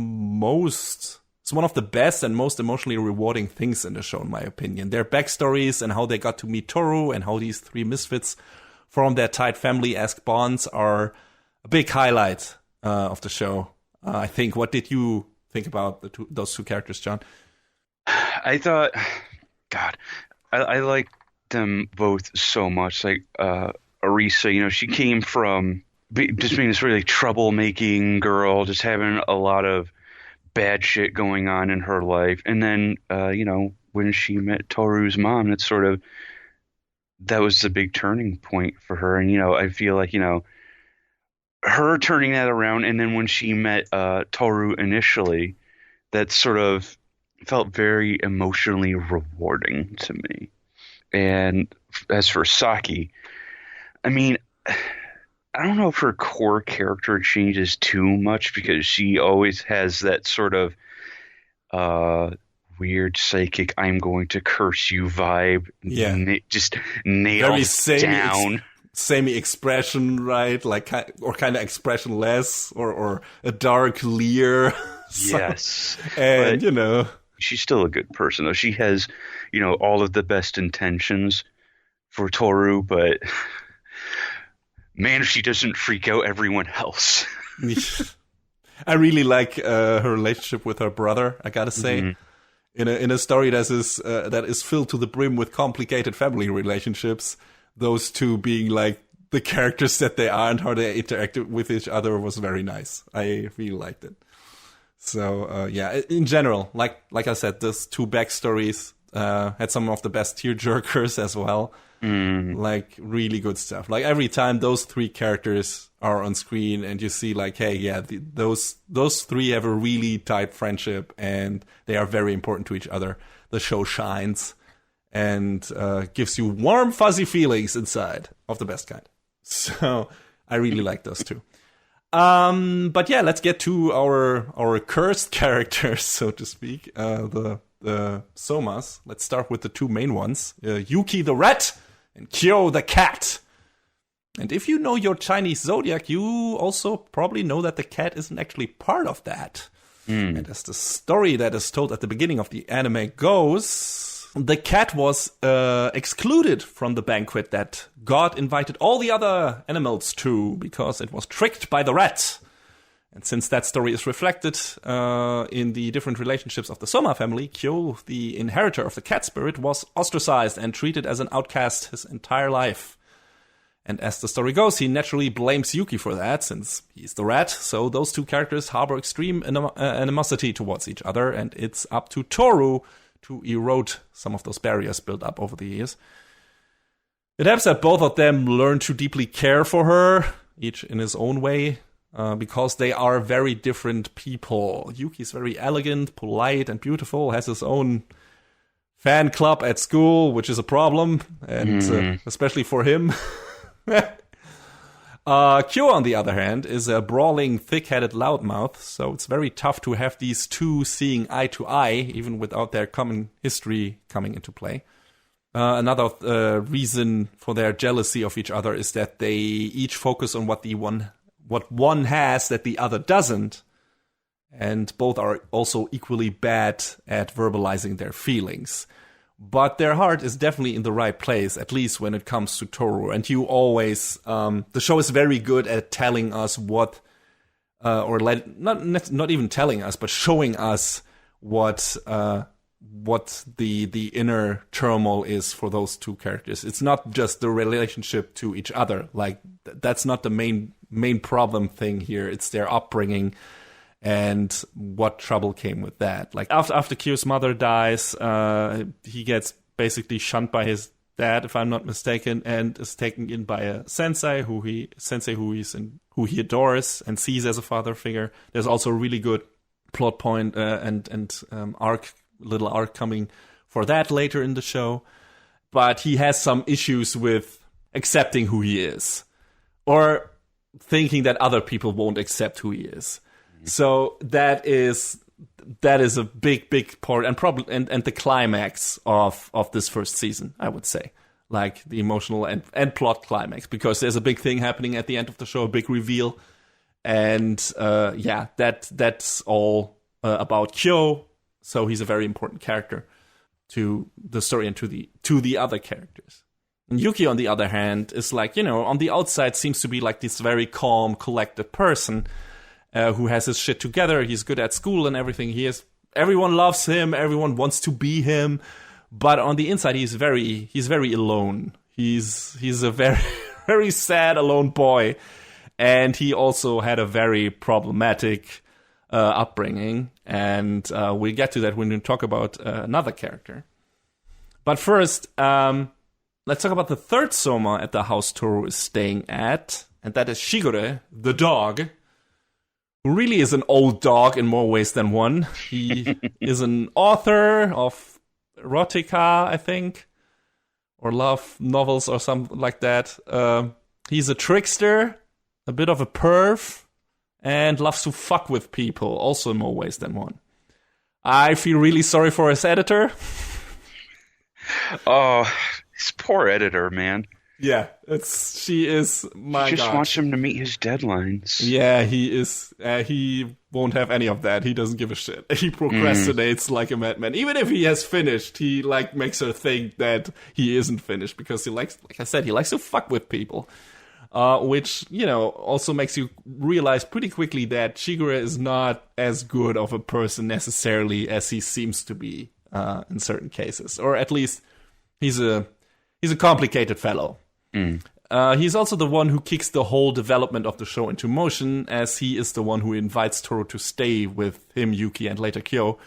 best and most emotionally rewarding things in the show, in my opinion. Their backstories and how they got to meet Toru and how these three misfits form their tight family-esque bonds are a big highlight of the show. I think. What did you think about those two characters, John? I thought, God, I like them both so much. Like Arisa, you know, she came from just being this really troublemaking girl, just having a lot of bad shit going on in her life. And then, you know, when she met Toru's mom, it's sort of, that was the big turning point for her. And, you know, I feel like, you know, her turning that around, and then when she met Toru initially, that sort of felt very emotionally rewarding to me. And as for Saki, I mean, I don't know if her core character changes too much, because she always has that sort of weird psychic "I'm going to curse you" vibe. Yeah. Just nailed down. Samey expression, right? Like, or kind of expressionless, or a dark leer. Yes. And, but you know, she's still a good person, though. She has, you know, all of the best intentions for Toru, but man, if she doesn't freak out everyone else. I really like her relationship with her brother, I gotta say. Mm-hmm. In a story that is filled to the brim with complicated family relationships, those two being like the characters that they are and how they interacted with each other was very nice. I really liked it. So yeah, in general, like I said, those two backstories had some of the best tearjerkers as well. Like, really good stuff. Like, every time those three characters are on screen and you see like, hey, yeah, those three have a really tight friendship and they are very important to each other, the show shines and gives you warm, fuzzy feelings inside of the best kind. So I really like those two. But yeah, let's get to our cursed characters, so to speak, the Somas. Let's start with the two main ones, Yuki the rat and Kyo the cat. And if you know your Chinese zodiac, you also probably know that the cat isn't actually part of that. And as the story that is told at the beginning of the anime goes, the cat was excluded from the banquet that God invited all the other animals to because it was tricked by the rat. And since that story is reflected in the different relationships of the Soma family, Kyo, the inheritor of the cat spirit, was ostracized and treated as an outcast his entire life. And as the story goes, he naturally blames Yuki for that, since he's the rat. So those two characters harbor extreme animosity towards each other, and it's up to Toru to erode some of those barriers built up over the years. It helps that both of them learn to deeply care for her, each in his own way. Because they are very different people. Yuki's very elegant, polite, and beautiful, has his own fan club at school, which is a problem, and especially for him. Kyo, on the other hand, is a brawling, thick-headed loudmouth, so it's very tough to have these two seeing eye to eye, even without their common history coming into play. Another reason for their jealousy of each other is that they each focus on what one has that the other doesn't, and both are also equally bad at verbalizing their feelings. But their heart is definitely in the right place, at least when it comes to Toru. And you always, the show is very good at telling us what, not even telling us, but showing us what the inner turmoil is for those two characters. It's not just the relationship to each other. Like, that's not the main problem thing here. It's their upbringing and what trouble came with that. Like, after Kyo's mother dies, he gets basically shunned by his dad, if I'm not mistaken, and is taken in by a sensei who he adores and sees as a father figure. There's also a really good plot point and little arc coming for that later in the show. But he has some issues with accepting who he is, or thinking that other people won't accept who he is. So that is a big part, and the climax of this first season, I would say, like the emotional and plot climax, because there's a big thing happening at the end of the show, a big reveal, and that's all about Kyo. So he's a very important character to the story and to the other characters. And Yuki, on the other hand, is like, on the outside seems to be like this very calm, collected person who has his shit together. He's good at school and everything. Everyone loves him. Everyone wants to be him. But on the inside, he's very alone. He's a very, very sad, alone boy. And he also had a very problematic upbringing. And we'll get to that when we talk about another character. But first, let's talk about the third Soma at the house Toru is staying at. And that is Shigure, the dog, who really is an old dog in more ways than one. He is an author of erotica, I think, or love novels or something like that. He's a trickster, a bit of a perv, and loves to fuck with people, also in more ways than one. I feel really sorry for his editor. Oh, his poor editor, man. Yeah, she is, my God. He just wants him to meet his deadlines. Yeah, he is. He won't have any of that. He doesn't give a shit. He procrastinates like a madman. Even if he has finished, he makes her think that he isn't finished because he likes, like I said, he likes to fuck with people. Which, also makes you realize pretty quickly that Shigure is not as good of a person necessarily as he seems to be in certain cases. Or at least he's a complicated fellow. He's also the one who kicks the whole development of the show into motion, as he is the one who invites Toru to stay with him, Yuki, and later Kyo.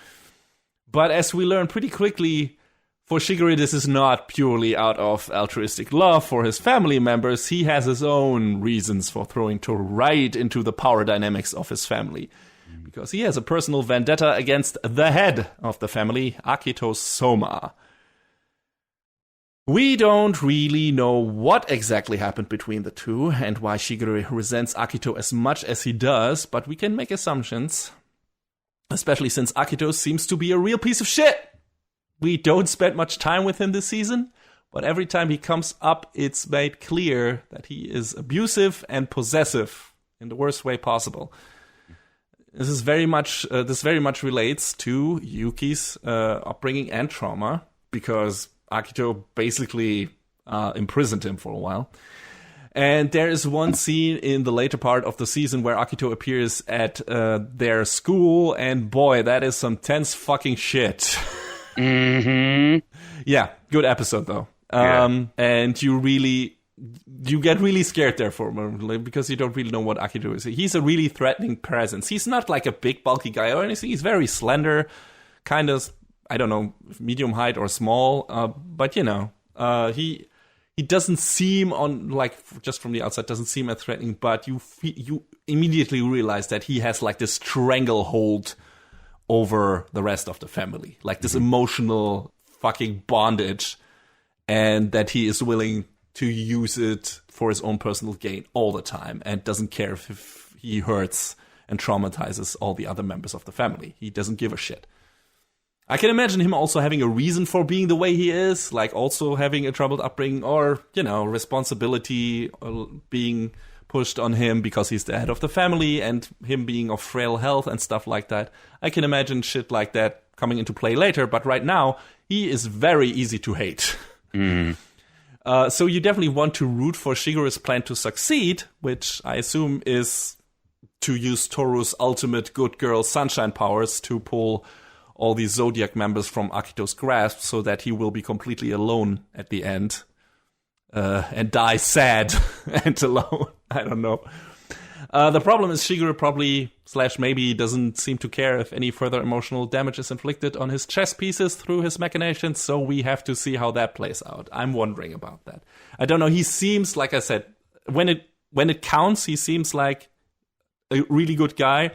But as we learn pretty quickly, for Shigure, this is not purely out of altruistic love for his family members. He has his own reasons for throwing Toru right into the power dynamics of his family. Because he has a personal vendetta against the head of the family, Akito Soma. We don't really know what exactly happened between the two and why Shigure resents Akito as much as he does, but we can make assumptions. Especially since Akito seems to be a real piece of shit. We don't spend much time with him this season, but every time he comes up, it's made clear that he is abusive and possessive in the worst way possible. This very much relates to Yuki's upbringing and trauma, because Akito basically imprisoned him for a while. And there is one scene in the later part of the season where Akito appears at their school, and boy, that is some tense fucking shit. Mm-hmm. Yeah, good episode though. And you get really scared there for a moment because you don't really know what Akito is. He's a really threatening presence. He's not like a big bulky guy or anything. He's very slender, kind of, I don't know, medium height or small. But he doesn't seem on, like, just from the outside, doesn't seem as threatening. But you immediately realize that he has like this stranglehold over the rest of the family, like this emotional fucking bondage, and that he is willing to use it for his own personal gain all the time and doesn't care if he hurts and traumatizes all the other members of the family. He doesn't give a shit. I can imagine him also having a reason for being the way he is, like also having a troubled upbringing or, responsibility being pushed on him because he's the head of the family and him being of frail health and stuff like that. I can imagine shit like that coming into play later, but right now, he is very easy to hate. So you definitely want to root for Shigure's plan to succeed, which I assume is to use Toru's ultimate good girl sunshine powers to pull all these Zodiac members from Akito's grasp so that he will be completely alone at the end. And die sad and alone. I don't know. The problem is Shigure probably / maybe doesn't seem to care if any further emotional damage is inflicted on his chess pieces through his machinations, so we have to see how that plays out. I'm wondering about that. I don't know. He seems, like I said, when it counts, he seems like a really good guy,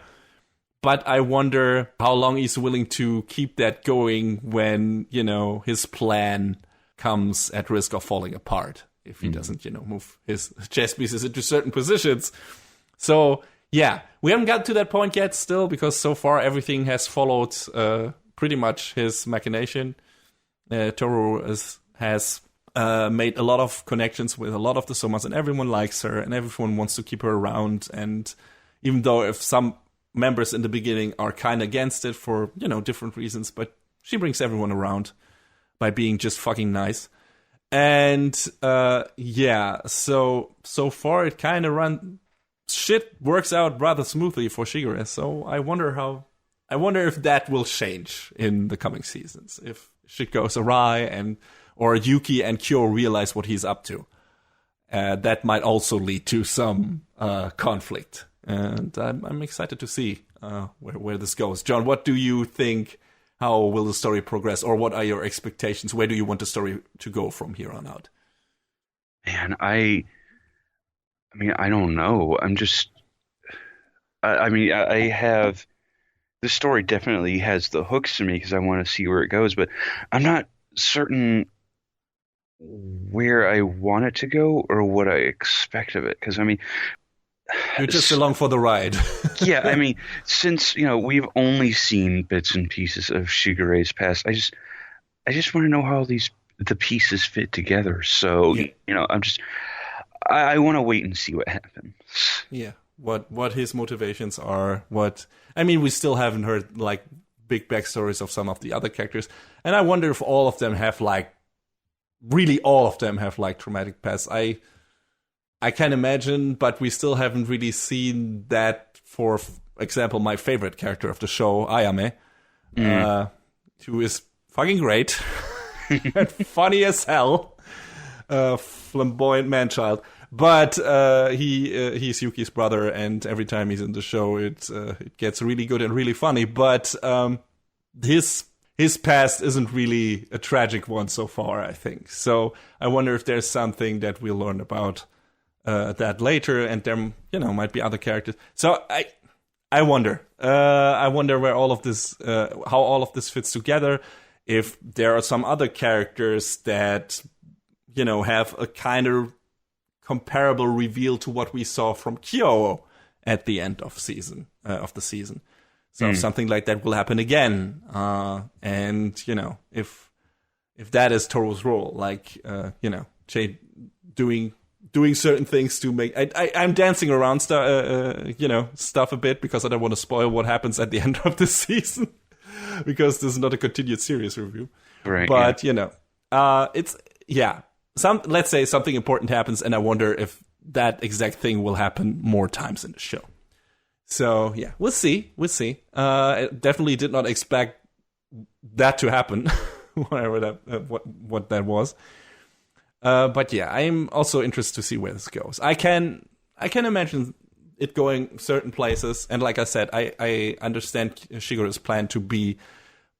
but I wonder how long he's willing to keep that going when, his plan comes at risk of falling apart if he doesn't, move his chess pieces into certain positions. So, yeah, we haven't got to that point yet still, because so far everything has followed pretty much his machination. Toru has made a lot of connections with a lot of the Somas, and everyone likes her, and everyone wants to keep her around. And even though if some members in the beginning are kind of against it for, different reasons, but she brings everyone around by being just fucking nice. And, so far it kind of shit works out rather smoothly for Shigure. So I wonder if that will change in the coming seasons. If shit goes awry, or Yuki and Kyo realize what he's up to. That might also lead to some conflict, and I'm excited to see where this goes. John, what do you think? How will the story progress, or what are your expectations? Where do you want the story to go from here on out? Man, I mean, I don't know. I have, the story definitely has the hooks to me because I want to see where it goes, but I'm not certain where I want it to go or what I expect of it. Because, I mean, you're just along for the ride. Yeah, I mean, since, we've only seen bits and pieces of Shigure's past, I just want to know how the pieces fit together. So, yeah. I want to wait and see what happens. Yeah. What his motivations are, we still haven't heard like big backstories of some of the other characters, and I wonder if all of them have traumatic pasts. I can imagine, but we still haven't really seen that. For example, my favorite character of the show, Ayame, who is fucking great and funny as hell, flamboyant man-child. But he's Yuki's brother, and every time he's in the show, it gets really good and really funny. But his past isn't really a tragic one so far, I think. So I wonder if there's something that we'll learn about that later, and there might be other characters. So I wonder where all of this, how all of this fits together. If there are some other characters that have a kind of comparable reveal to what we saw from Kyo at the end of the season. So something like that will happen again. And if that is Toru's role, like doing certain things to make I'm dancing around stuff a bit because I don't want to spoil what happens at the end of the season because this is not a continued series review. Right. But let's say something important happens, and I wonder if that exact thing will happen more times in the show. So, yeah, we'll see. I definitely did not expect that to happen, whatever what that was. But yeah, I'm also interested to see where this goes. I can imagine it going certain places, and like I said, I understand Shigeru's plan to be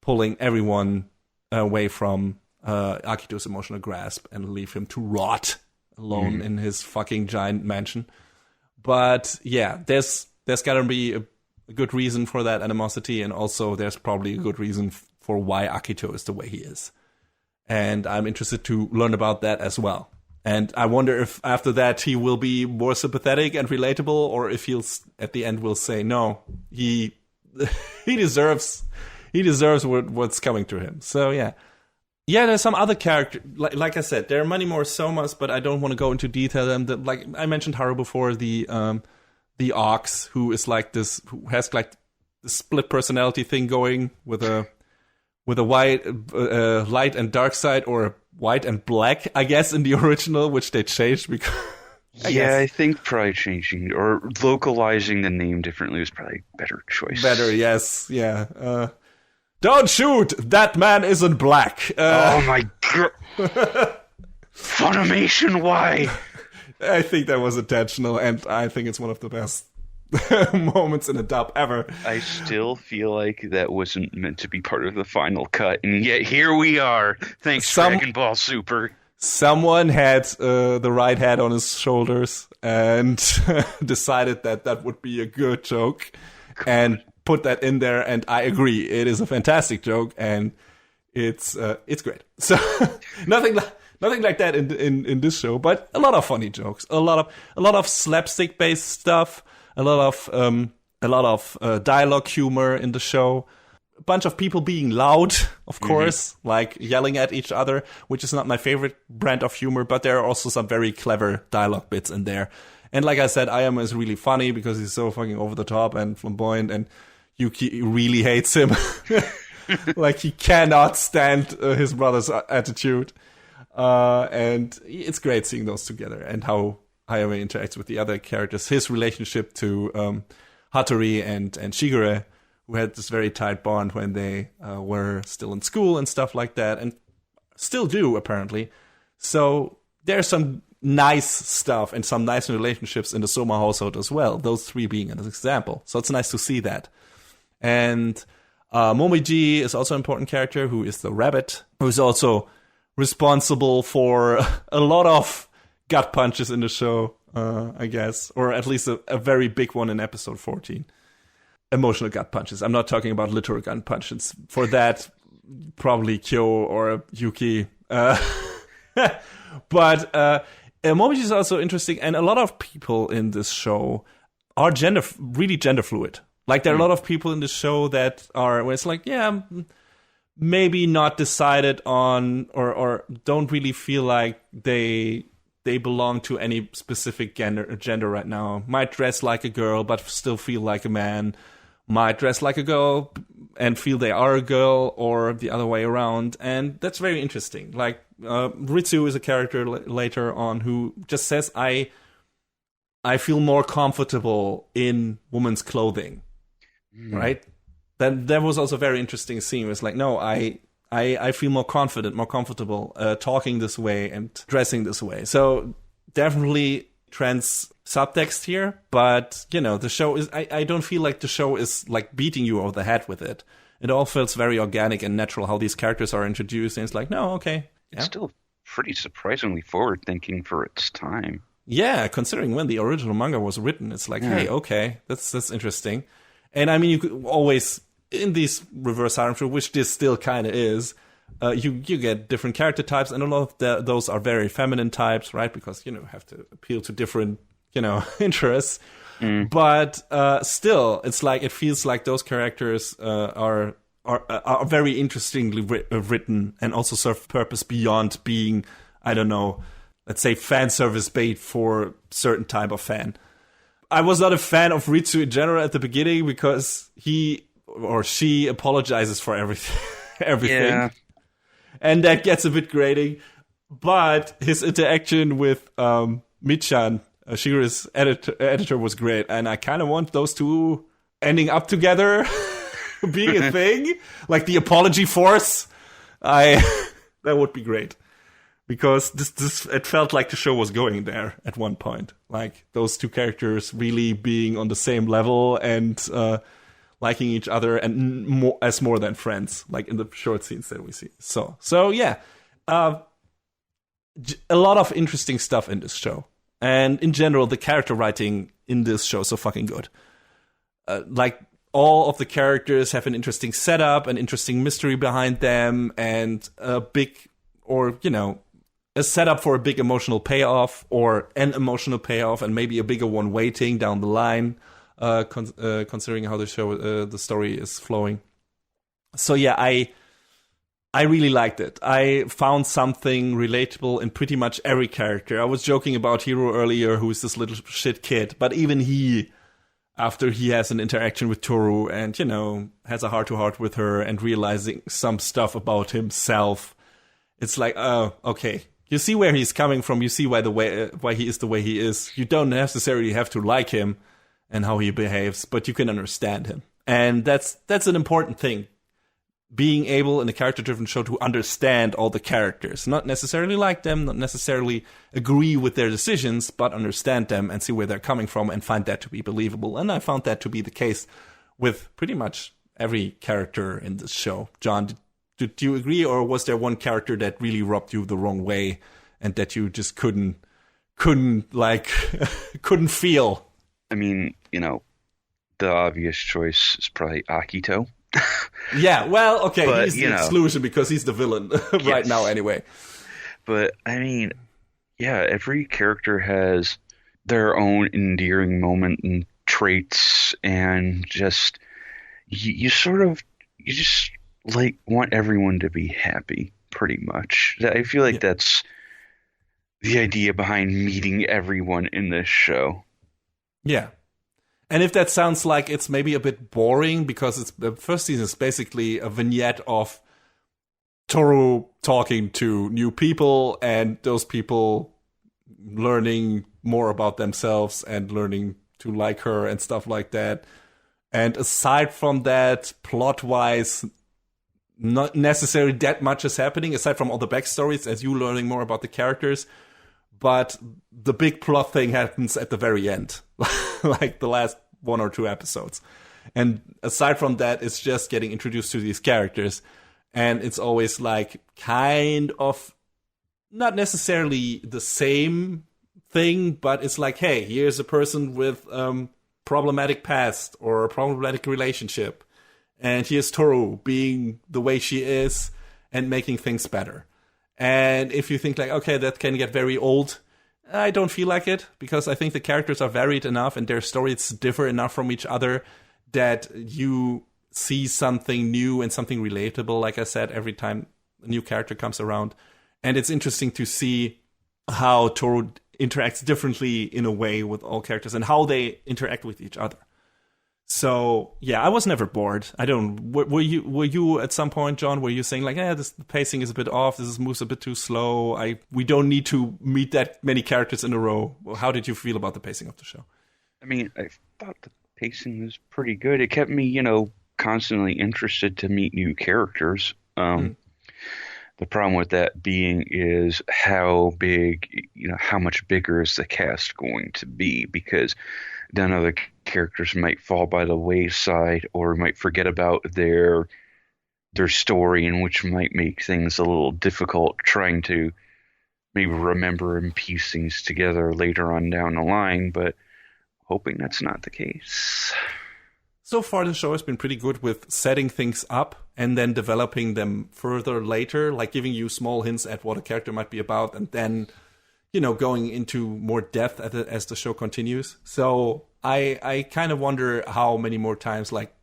pulling everyone away from Akito's emotional grasp and leave him to rot alone in his fucking giant mansion. But yeah, there's gotta be a good reason for that animosity, and also there's probably a good reason for why Akito is the way he is. And I'm interested to learn about that as well. And I wonder if after that he will be more sympathetic and relatable, or if he'll at the end will say no, he deserves what's coming to him. So yeah. Yeah, there's some other character. Like I said, there are many more Somas, but I don't want to go into detail. And like I mentioned Haru before, the Ox, who is like this, who has like the split personality thing going with a white light and dark side, or white and black, I guess, in the original, which they changed because. I think probably changing or localizing the name differently was probably a better choice. Better, yes, yeah. Don't shoot! That man isn't black. Oh my god! Funimation, why? I think that was intentional, and I think it's one of the best moments in a dub ever. I still feel like that wasn't meant to be part of the final cut, and yet here we are. Thanks, Dragon Ball Super. Someone had the right head on his shoulders and decided that would be a good joke, and put that in there, and I agree. It is a fantastic joke, and it's great. So nothing like that in this show, but a lot of funny jokes, a lot of slapstick based stuff, a lot of dialogue humor in the show. A bunch of people being loud, of course, like yelling at each other, which is not my favorite brand of humor, but there are also some very clever dialogue bits in there. And like I said, Ayama is really funny because he's so fucking over the top and flamboyant, and Yuki really hates him. Like, he cannot stand his brother's attitude. And it's great seeing those together, and how Ayame interacts with the other characters. His relationship to Hattori and Shigure, who had this very tight bond when they were still in school and stuff like that, and still do, apparently. So there's some nice stuff and some nice relationships in the Soma household as well, those three being an example. So it's nice to see that. And Momiji is also an important character, who is the rabbit, who's also responsible for a lot of gut punches in the show, I guess, or at least a very big one in episode 14. Emotional gut punches. I'm not talking about literal gut punches. For that, probably Kyo or Yuki. But Momiji is also interesting, and a lot of people in this show are really gender fluid. Like, there are a lot of people in the show that are, where it's like, yeah, maybe not decided on, or don't really feel like they belong to any specific gender right now. Might dress like a girl, but still feel like a man. Might dress like a girl and feel they are a girl, or the other way around. And that's very interesting. Like, Ritsu is a character later on who just says, I feel more comfortable in women's clothing, right? Then there was also a very interesting scene. It's like, no, I feel more confident, more comfortable talking this way and dressing this way. So definitely trans subtext here, but the show is, I don't feel like the show is like beating you over the head with it. It all feels very organic and natural how these characters are introduced, and it's like, no, okay. Yeah. It's still pretty surprisingly forward thinking for its time. Yeah, considering when the original manga was written, it's like, hey, okay, that's interesting. And I mean, you could always, in these reverse harem shows, which this still kind of is, you get different character types, and a lot of those are very feminine types, right? Because, have to appeal to different, interests. But still, it's like, it feels like those characters are very interestingly written, and also serve purpose beyond being, I don't know, let's say fan service bait for certain type of fan. I was not a fan of Ritsu in general at the beginning, because he or she apologizes for everything. Yeah. And that gets a bit grating. But his interaction with Michan, Shigeru's editor, was great. And I kind of want those two ending up together, being a thing. Like the apology force. That would be great. Because it felt like the show was going there at one point. Like, those two characters really being on the same level and liking each other, and more than friends, like in the short scenes that we see. So yeah, a lot of interesting stuff in this show, and in general, the character writing in this show is so fucking good. Like, all of the characters have an interesting setup, an interesting mystery behind them, and a big, or a setup for a big emotional payoff, or an emotional payoff, and maybe a bigger one waiting down the line. Considering how the story is flowing. So yeah, I really liked it. I found something relatable in pretty much every character. I was joking about Hiro earlier, who's this little shit kid, but even he, after he has an interaction with Toru and, has a heart-to-heart with her and realizing some stuff about himself, it's like, oh, okay. You see where he's coming from. You see why he is the way he is. You don't necessarily have to like him and how he behaves, but you can understand him. And that's an important thing. Being able, in a character-driven show, to understand all the characters. Not necessarily like them, not necessarily agree with their decisions, but understand them and see where they're coming from and find that to be believable. And I found that to be the case with pretty much every character in this show. John, did you agree, or was there one character that really rubbed you the wrong way and that you just couldn't feel? I mean, the obvious choice is probably Akito. Yeah, well, okay, but, he's the exclusion because he's the villain right now anyway. But, I mean, yeah, every character has their own endearing moment and traits, and just, you just, like, want everyone to be happy, pretty much. I feel like that's the idea behind meeting everyone in this show. Yeah. And if that sounds like it's maybe a bit boring, because the first season is basically a vignette of Toru talking to new people and those people learning more about themselves and learning to like her and stuff like that. And aside from that, plot-wise, not necessarily that much is happening, aside from all the backstories, as you learning more about the characters. But the big plot thing happens at the very end, like the last 1 or 2 episodes. And aside from that, it's just getting introduced to these characters. And it's always like kind of not necessarily the same thing, but it's like, hey, here's a person with problematic past or a problematic relationship. And here's Toru being the way she is and making things better. And if you think like, okay, that can get very old, I don't feel like it, because I think the characters are varied enough and their stories differ enough from each other that you see something new and something relatable, like I said, every time a new character comes around. And it's interesting to see how Toru interacts differently in a way with all characters and how they interact with each other. So yeah, I was never bored. I don't. Were you at some point, John? Were you saying like, the pacing is a bit off. This moves a bit too slow. We don't need to meet that many characters in a row. How did you feel about the pacing of the show? I mean, I thought the pacing was pretty good. It kept me, constantly interested to meet new characters. The problem with that being is how big, how much bigger is the cast going to be? Because then other characters might fall by the wayside or might forget about their story, and which might make things a little difficult trying to maybe remember and piece things together later on down the line, but hoping that's not the case. So far, the show has been pretty good with setting things up and then developing them further later, like giving you small hints at what a character might be about, and then going into more depth as the show continues. So I kind of wonder how many more times, like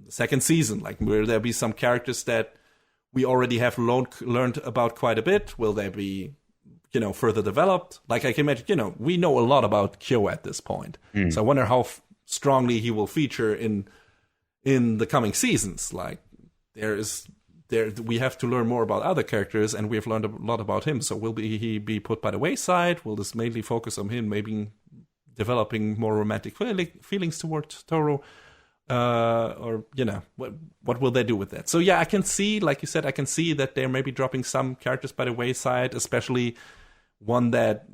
the second season, like will there be some characters that we already have learned about quite a bit? Will they be, further developed? Like I can imagine, we know a lot about Kyo at this point. So I wonder how strongly he will feature in the coming seasons. Like we have to learn more about other characters, and we have learned a lot about him. So will he be put by the wayside? Will this mainly focus on him, maybe developing more romantic feelings towards Toru? Or, what will they do with that? So yeah, I can see, like you said, that they're maybe dropping some characters by the wayside, especially ones that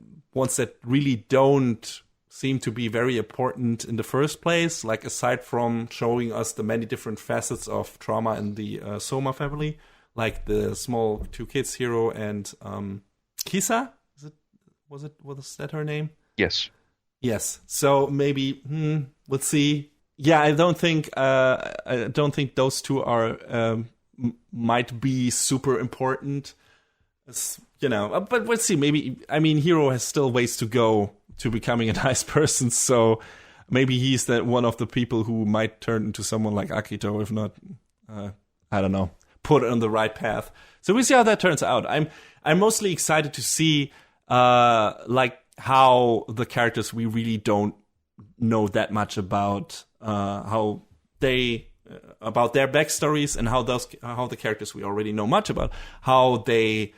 really don't seem to be very important in the first place, like aside from showing us the many different facets of trauma in the Soma family, like the small 2 kids, Hiro and Kisa? Was that her name? Yes. So maybe let's see. Yeah, I don't think those two are might be super important. But let's see. Maybe, Hiro has still ways to go to becoming a nice person, so maybe he's one of the people who might turn into someone like Akito, if not, I don't know, put on the right path. So we'll see how that turns out. I'm mostly excited to see like how the characters we really don't know that much about, how they about their backstories, and how the characters we already know much about, how they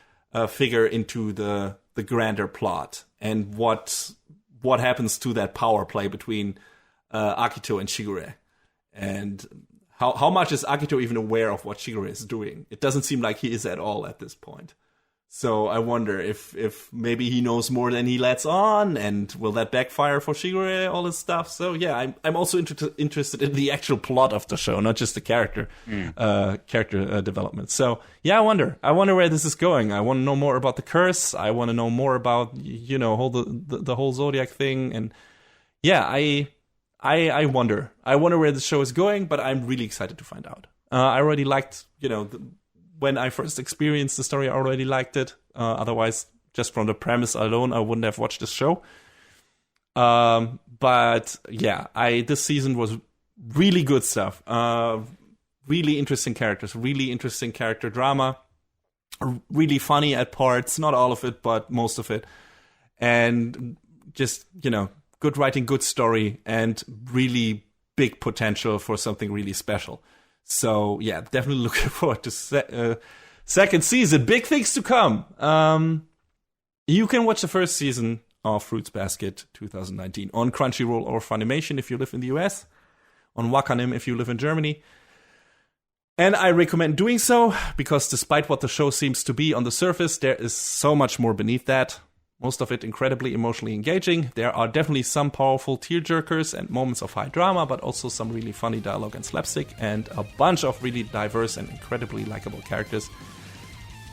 figure into the grander plot, and what happens to that power play between Akito and Shigure, and how much is Akito even aware of what Shigure is doing? It doesn't seem like he is at all at this point. So I wonder if maybe he knows more than he lets on, and will that backfire for Shigure, all this stuff. So yeah, I'm also interested in the actual plot of the show, not just the character development. So yeah, I wonder where this is going. I want to know more about the curse. I want to know more about the whole Zodiac thing, and yeah, I wonder where the show is going, but I'm really excited to find out. I already liked when I first experienced the story, I already liked it. Otherwise, just from the premise alone, I wouldn't have watched this show. But yeah, this season was really good stuff. Really interesting characters, really interesting character drama. Really funny at parts, not all of it, but most of it. And just, good writing, good story, and really big potential for something really special. So yeah, definitely looking forward to second season. Big things to come. You can watch the first season of Fruits Basket 2019 on Crunchyroll or Funimation if you live in the US. on Wakanim if you live in Germany. And I recommend doing so, because despite what the show seems to be on the surface, there is so much more beneath that. Most of it incredibly emotionally engaging. There are definitely some powerful tearjerkers and moments of high drama, but also some really funny dialogue and slapstick, and a bunch of really diverse and incredibly likable characters.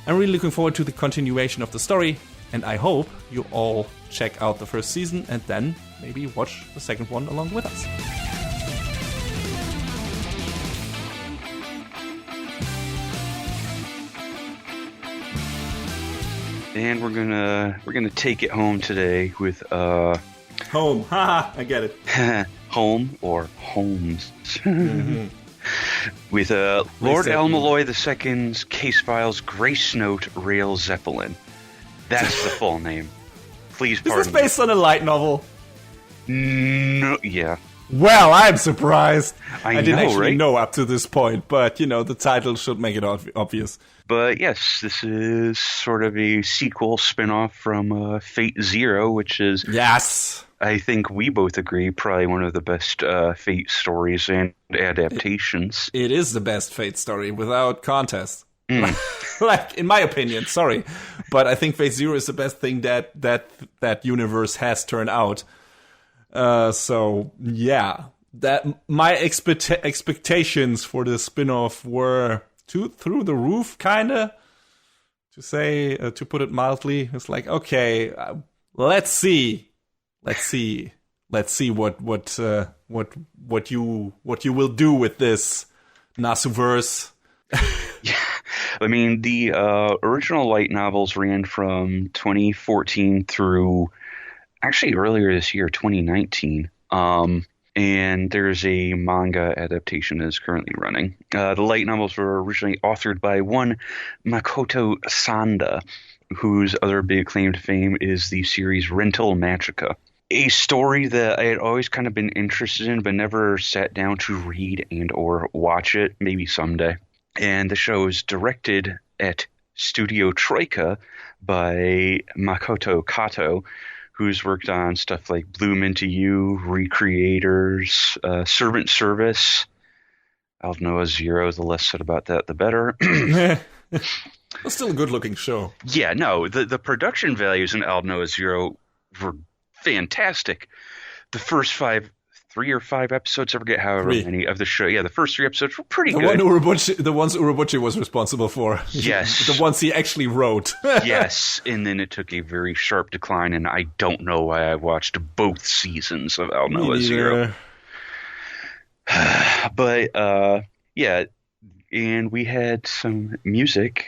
I'm really looking forward to the continuation of the story, and I hope you all check out the first season and then maybe watch the second one along with us. And we're gonna take it home today with Home, haha, I get it. Home or Holmes. With Lord El-Melloi II's case files Grace Note Rail Zeppelin. That's the full name. Please pardon. Is this based on a light novel? No, yeah. Well, I'm surprised. I didn't actually right? know up to this point, but, the title should make it obvious. But yes, this is sort of a sequel spin-off from Fate Zero, which is... Yes! I think we both agree, probably one of the best Fate stories and adaptations. It is the best Fate story, without contest. Like, in my opinion, sorry. But I think Fate Zero is the best thing that universe has turned out. So, yeah. That my expectations for the spin-off were through the roof, kinda. To put it mildly. It's like, okay, let's see what you will do with this Nasuverse. Yeah, I mean, the original light novels ran from 2014 through actually earlier this year, 2019. And there's a manga adaptation that is currently running. The light novels were originally authored by one Makoto Sanda, whose other big claim to fame is the series Rental Magica, a story that I had always kind of been interested in but never sat down to read and or watch it, maybe someday. And the show is directed at Studio Troika by Makoto Kato, who's worked on stuff like Bloom Into You, Recreators, Servant Service, El-Melloi Zero. The less said about that, the better. It's still a good-looking show. Yeah, no, the production values in El-Melloi Zero were fantastic. The first 3 or 5 episodes, I forget however many of the show. Yeah, the first 3 episodes were pretty good. The ones Urobuchi was responsible for. Yes. The ones he actually wrote. Yes, and then it took a very sharp decline, and I don't know why I watched both seasons of El-Melloi Zero. But, yeah, and we had some music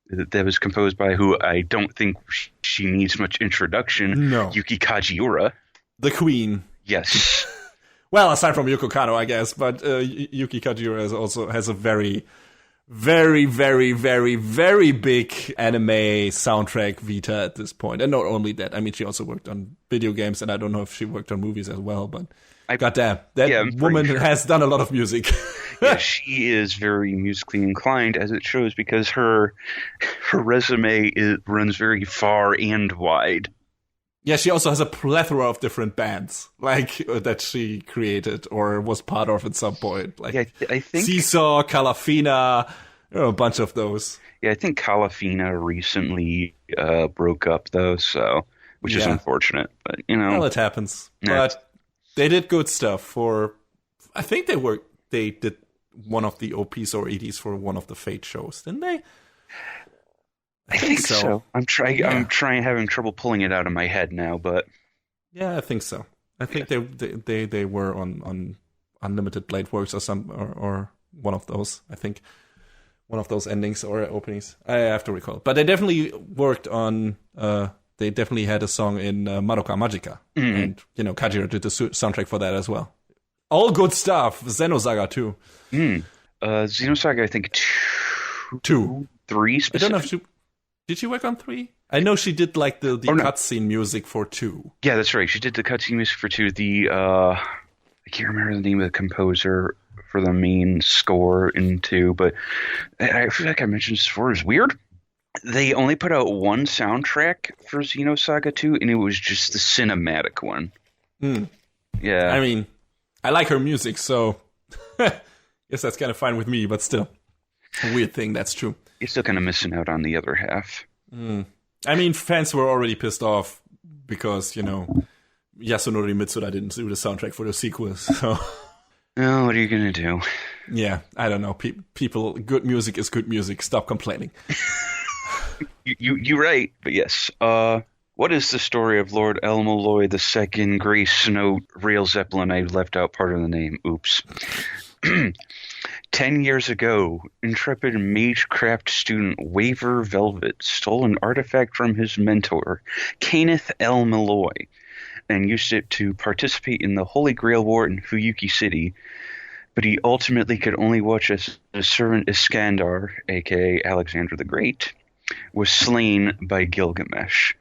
that was composed by who I don't think she needs much introduction. No. Yuki Kajiura. The Queen. Yes. Well, aside from Yoko Kanno, I guess, but Yuki Kajiura has a very, very, very, very, very big anime soundtrack vita at this point. And not only that, I mean, she also worked on video games, and I don't know if she worked on movies as well, but goddamn, that woman has done a lot of music. Yeah, she is very musically inclined, as it shows, because her resume runs very far and wide. Yeah, she also has a plethora of different bands, like that she created or was part of at some point. Like, yeah, I think Seesaw, Calafina, a bunch of those. Yeah, I think Calafina recently broke up though, which is unfortunate. But well, it happens. Yeah. But they did good stuff for. I think they did one of the OPs or EDs for one of the Fate shows, didn't they? I think so. I'm having trouble pulling it out of my head now, but yeah, I think so. I think they were on Unlimited Blade Works or some or one of those. I think one of those endings or openings. I have to recall, but they definitely worked on. They definitely had a song in Madoka Magica, and Kajira did the soundtrack for that as well. All good stuff. Xenosaga too. Xenosaga, I think 2, 3 specific. I don't know if she. Did she work on 3? I know she did like the cutscene music for 2. Yeah, that's right. She did the cutscene music for 2. I can't remember the name of the composer for the main score in 2, but I feel like I mentioned this before. It's weird. They only put out one soundtrack for Xenosaga 2, and it was just the cinematic one. Mm. Yeah. I mean, I like her music, so guess that's kind of fine with me, but still. A weird thing, that's true. You're still kind of missing out on the other half. I mean, fans were already pissed off because, Yasunori Mitsuda didn't do the soundtrack for the sequels, so... Oh, what are you going to do? Yeah, I don't know. People, good music is good music. Stop complaining. You're right, but yes. What is the story of Lord El-Melloi II, Grace, no, real Zeppelin? I left out part of the name. Oops. 10 years ago, intrepid magecraft student Waver Velvet stole an artifact from his mentor, Kenneth El-Melloi, and used it to participate in the Holy Grail War in Fuyuki City, but he ultimately could only watch as his servant Iskandar, aka Alexander the Great, was slain by Gilgamesh.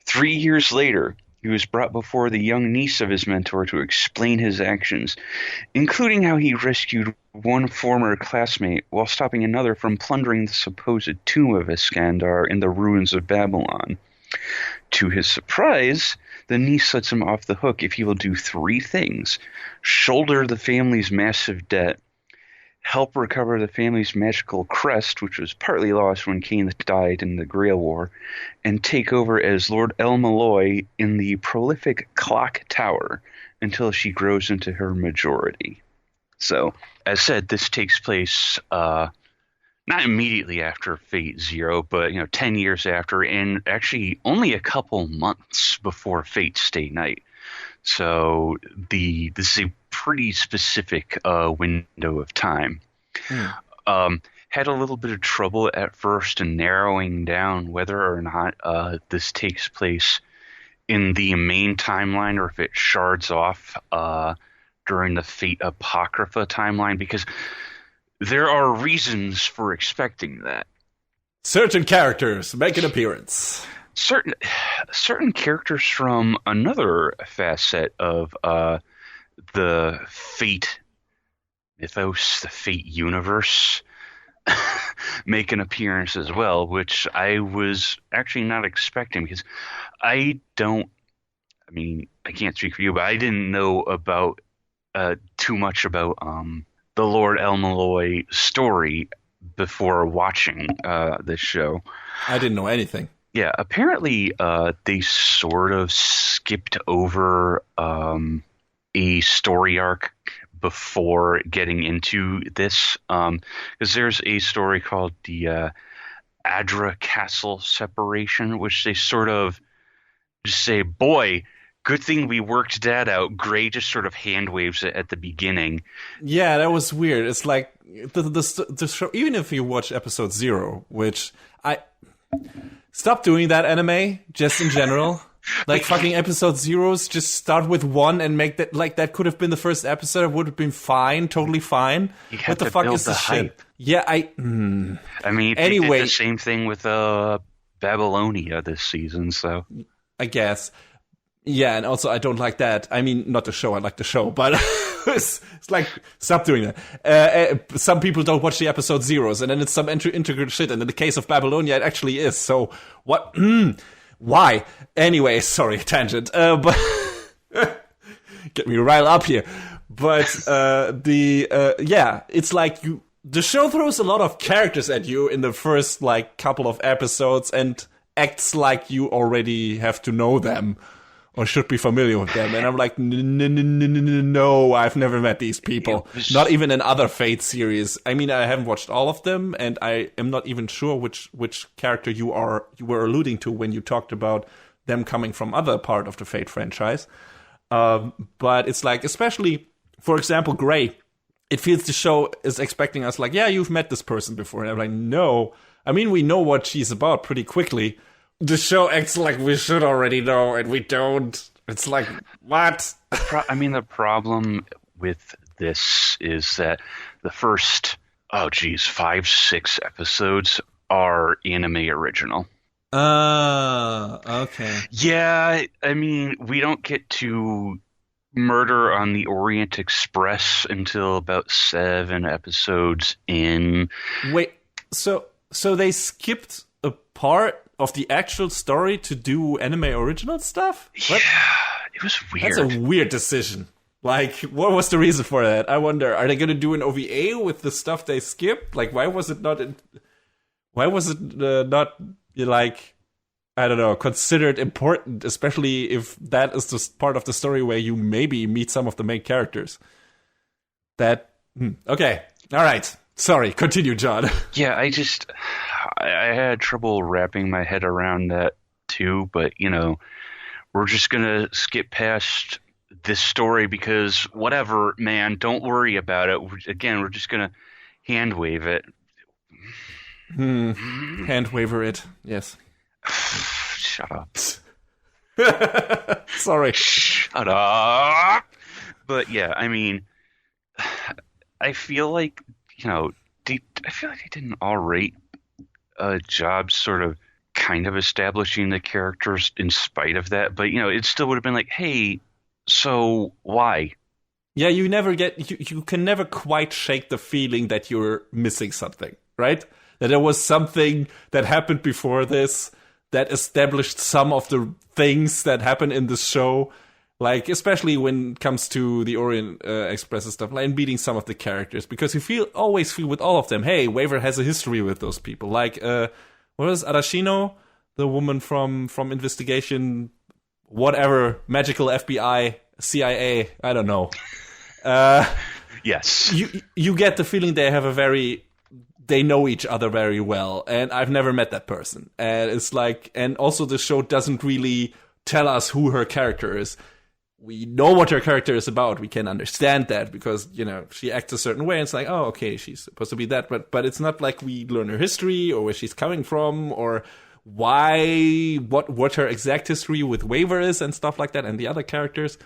3 years later, he was brought before the young niece of his mentor to explain his actions, including how he rescued one former classmate while stopping another from plundering the supposed tomb of Iskandar in the ruins of Babylon. To his surprise, the niece lets him off the hook if he will do 3 things: shoulder the family's massive debt, help recover the family's magical crest, which was partly lost when Cain died in the Grail War, and take over as Lord El-Melloi in the prolific Clock Tower until she grows into her majority. So, as said, this takes place not immediately after Fate Zero, but 10 years after, and actually only a couple months before Fate Stay Night. So this is a pretty specific window of time. Had a little bit of trouble at first in narrowing down whether or not this takes place in the main timeline or if it shards off during the Fate Apocrypha timeline, because there are reasons for expecting that. Certain characters make an appearance. Certain characters from another facet of the Fate mythos, the Fate universe, make an appearance as well, which I was actually not expecting, because I can't speak for you, but I didn't know about too much about the Lord El-Melloi story before watching this show. I didn't know anything. Yeah, apparently they sort of skipped over a story arc before getting into this, because there's a story called the Adra Castle separation, which they sort of just say, boy, good thing we worked that out. Gray just sort of hand waves it at the beginning. Yeah, that was weird. It's like the show, even if you watch episode 0, which I... Stop doing that, anime, just in general. Like, fucking episode 0s, just start with 1 and make that, like, that could have been the first episode. It would have been fine, totally fine. What the fuck is this shit? Yeah, anyway, they did the same thing with Babylonia this season, so... I guess. Yeah, and also I don't like that. I mean, not the show, I like the show, but it's like, stop doing that. Some people don't watch the episode 0s, and then it's some integral shit, and in the case of Babylonia, it actually is. So, what? Why? Anyway, sorry, tangent. But get me riled up here. But it's like the show throws a lot of characters at you in the first, like, couple of episodes, and acts like you already have to know them or should be familiar with them. And I'm like, no, I've never met these people. Not even in other Fate series. I mean, I haven't watched all of them, and I am not even sure which character you were alluding to when you talked about them coming from other part of the Fate franchise. But it's like, especially, for example, Gray, it feels the show is expecting us like, yeah, you've met this person before. And I'm like, no. I mean, we know what she's about pretty quickly. The show acts like we should already know, and we don't. It's like, what? The problem with this is that the first, 5-6 episodes are anime original. Okay. Yeah, we don't get to Murder on the Orient Express until about 7 episodes in. Wait, so they skipped a part of the actual story to do anime original stuff? What? Yeah, it was weird. That's a weird decision. Like, what was the reason for that? I wonder. Are they going to do an OVA with the stuff they skipped? Like, why was it not? Not like, I don't know, considered important? Especially if that is the part of the story where you maybe meet some of the main characters. Okay, all right. Sorry, continue, John. Yeah, I had trouble wrapping my head around that too. But we're just gonna skip past this story because whatever, man, don't worry about it. We're just gonna hand wave it. Hand waver it, yes. Shut up. Sorry. Shut up. But yeah, I mean, I feel like, I feel like they did an alright job sort of kind of establishing the characters in spite of that. But, it still would have been like, hey, so why? Yeah, you can never quite shake the feeling that you're missing something, right? That there was something that happened before this that established some of the things that happen in the show. Like, especially when it comes to the Orient Express and stuff, like, and meeting some of the characters. Because you always feel with all of them, hey, Waver has a history with those people. Like, what was Arashino? The woman from Investigation, whatever, magical FBI, CIA, I don't know. Yes. You get the feeling they know each other very well. And I've never met that person. And it's like, and also the show doesn't really tell us who her character is. We know what her character is about. We can understand that because, she acts a certain way. And it's like, oh, okay, she's supposed to be that. But it's not like we learn her history or where she's coming from or what her exact history with Waver is and stuff like that and the other characters.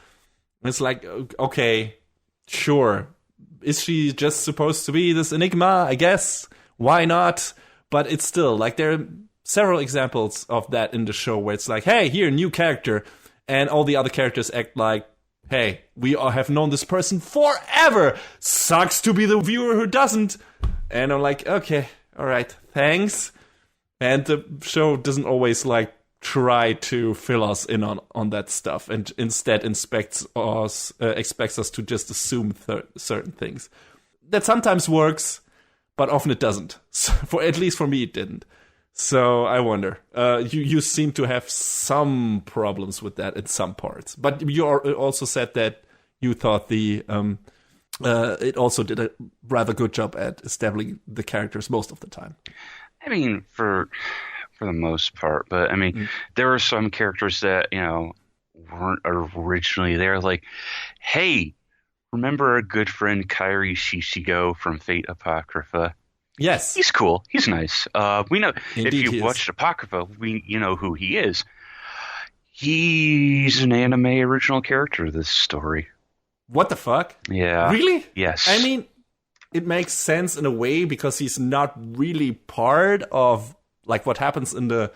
It's like, okay, sure. Is she just supposed to be this enigma? I guess. Why not? But it's still, like, there are several examples of that in the show where it's like, hey, here, new character. And all the other characters act like, hey, we all have known this person forever. Sucks to be the viewer who doesn't. And I'm like, okay, all right, thanks. And the show doesn't always, like, try to fill us in on that stuff and instead expects us to just assume certain things. That sometimes works, but often it doesn't. So at least for me, it didn't. So I wonder. You seem to have some problems with that in some parts, but you also said that you thought it also did a rather good job at establishing the characters most of the time. I mean, for the most part, but I mean, there were some characters that weren't originally there. Like, hey, remember our good friend Kairi Shishigo from Fate Apocrypha? Yes. He's cool. He's nice. We know. Indeed, if you watched Apocrypha, you know who he is. He's an anime original character of this story. What the fuck? Yeah. Really? Yes. I mean, it makes sense in a way because he's not really part of, like, what happens in the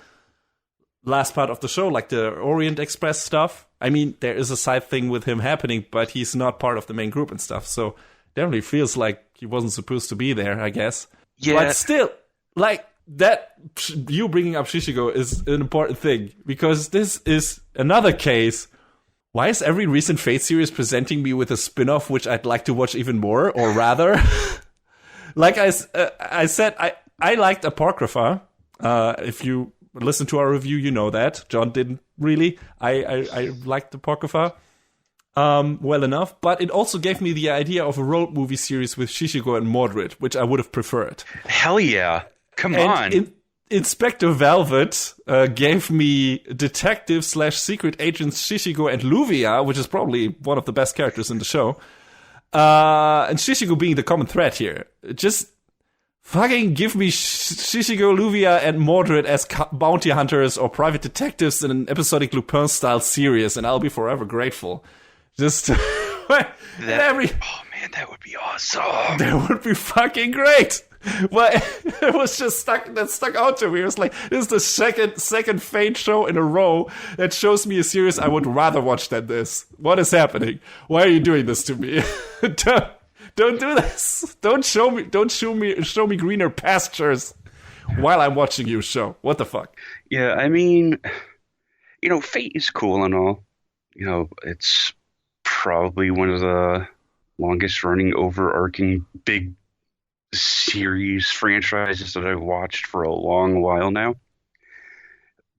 last part of the show, like the Orient Express stuff. I mean, there is a side thing with him happening, but he's not part of the main group and stuff. So definitely feels like he wasn't supposed to be there, I guess. Yeah. But still, like, that, you bringing up Shishigo is an important thing, because this is another case. Why is every recent Fate series presenting me with a spin-off which I'd like to watch even more, or rather? Like I said, I liked Apocrypha. If you listen to our review, you know that. John didn't really. I liked Apocrypha well enough, but it also gave me the idea of a road movie series with Shishigo and Mordred, which I would have preferred. Hell yeah. Come on. Inspector Velvet gave me detective/secret agents Shishigo and Luvia, which is probably one of the best characters in the show. And Shishigo being the common thread here. Just fucking give me Shishigo, Luvia, and Mordred as bounty hunters or private detectives in an episodic Lupin-style series, and I'll be forever grateful. Just oh man, that would be awesome. That would be fucking great. But it was just stuck out to me. It was like, this is the second Fate show in a row that shows me a series I would rather watch than this. What is happening? Why are you doing this to me? Don't do this. Don't show me greener pastures while I'm watching your show. What the fuck? Yeah, I mean, Fate is cool and all. It's probably one of the longest running overarching big series franchises that I've watched for a long while now.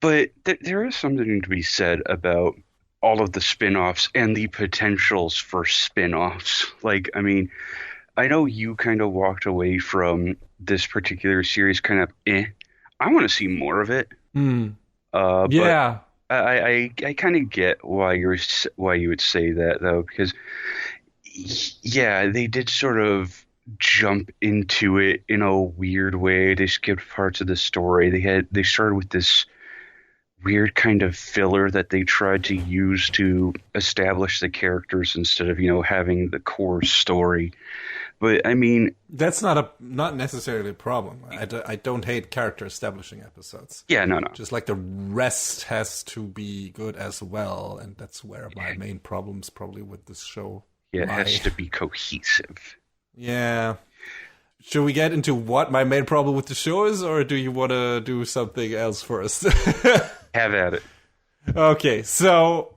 But there is something to be said about all of the spin-offs and the potentials for spin-offs. Like, I mean, I know you kind of walked away from this particular series kind of I want to see more of it. Yeah. But I kind of get why you would say that, though, because yeah, they did sort of jump into it in a weird way. They skipped parts of the story. They started with this weird kind of filler that they tried to use to establish the characters instead of, having the core story. But I mean, that's not necessarily a problem. I don't hate character establishing episodes. Yeah, no. Just like the rest has to be good as well, and that's where my main problems probably with this show. Yeah, it has to be cohesive. Yeah. Should we get into what my main problem with the show is, or do you want to do something else first? Have at it. Okay, so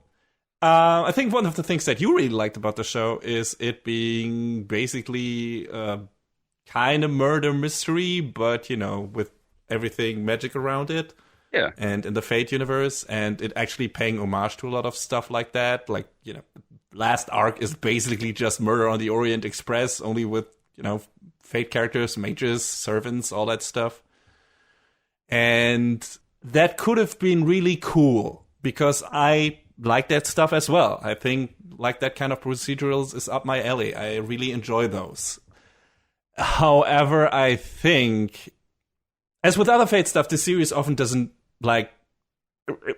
I think one of the things that you really liked about the show is it being basically kind of murder mystery, but, with everything magic around it. Yeah. And in the Fate universe, and it actually paying homage to a lot of stuff like that. Like, last arc is basically just Murder on the Orient Express, only with, Fate characters, mages, servants, all that stuff. And that could have been really cool, because I like that stuff as well. I think like that kind of procedurals is up my alley. I really enjoy those. However, I think, as with other Fate stuff, the series often doesn't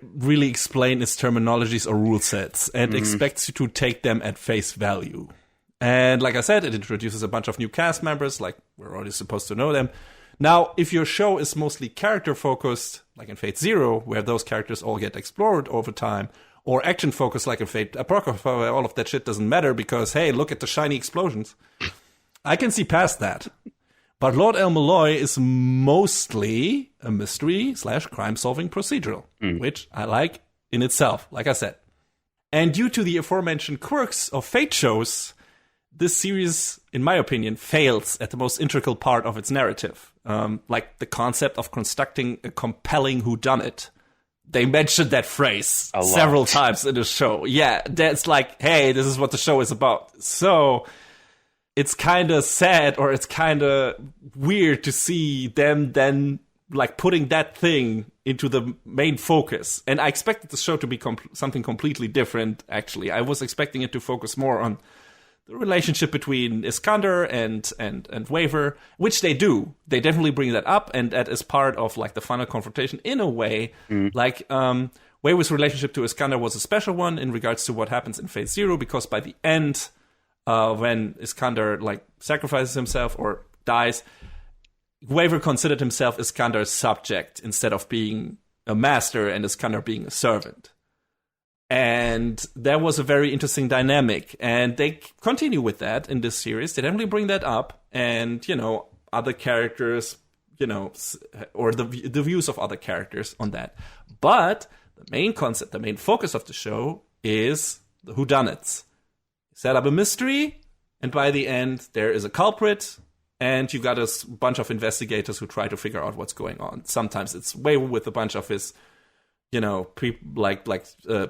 really explain its terminologies or rule sets, and expects you to take them at face value. And like I said, it introduces a bunch of new cast members, like we're already supposed to know them. Now, if your show is mostly character-focused, like in Fate Zero, where those characters all get explored over time, or action-focused, like in Fate Apocrypha, where all of that shit doesn't matter because, hey, look at the shiny explosions, I can see past that. But Lord El-Melloi is mostly a mystery/crime-solving procedural, which I like in itself, like I said. And due to the aforementioned quirks of Fate shows, this series, in my opinion, fails at the most integral part of its narrative. Like the concept of constructing a compelling whodunit. They mentioned that phrase several times in the show. Yeah, that's like, hey, this is what the show is about. So it's kind of sad, or it's kind of weird to see them then putting that thing into the main focus. And I expected the show to be something completely different, actually. I was expecting it to focus more on the relationship between Iskander and Waver, which they do. They definitely bring that up, and that is part of the final confrontation in a way. Waver's relationship to Iskander was a special one in regards to what happens in Fate Zero, because by the end, when Iskander sacrifices himself or dies, Waver considered himself Iskander's subject instead of being a master and Iskander being a servant. And that was a very interesting dynamic. And they continue with that in this series. They definitely bring that up. And, other characters, or the views of other characters on that. But the main concept, the main focus of the show is the whodunits. Set up a mystery, and by the end, there is a culprit, and you got a bunch of investigators who try to figure out what's going on. Sometimes it's Waver with a bunch of his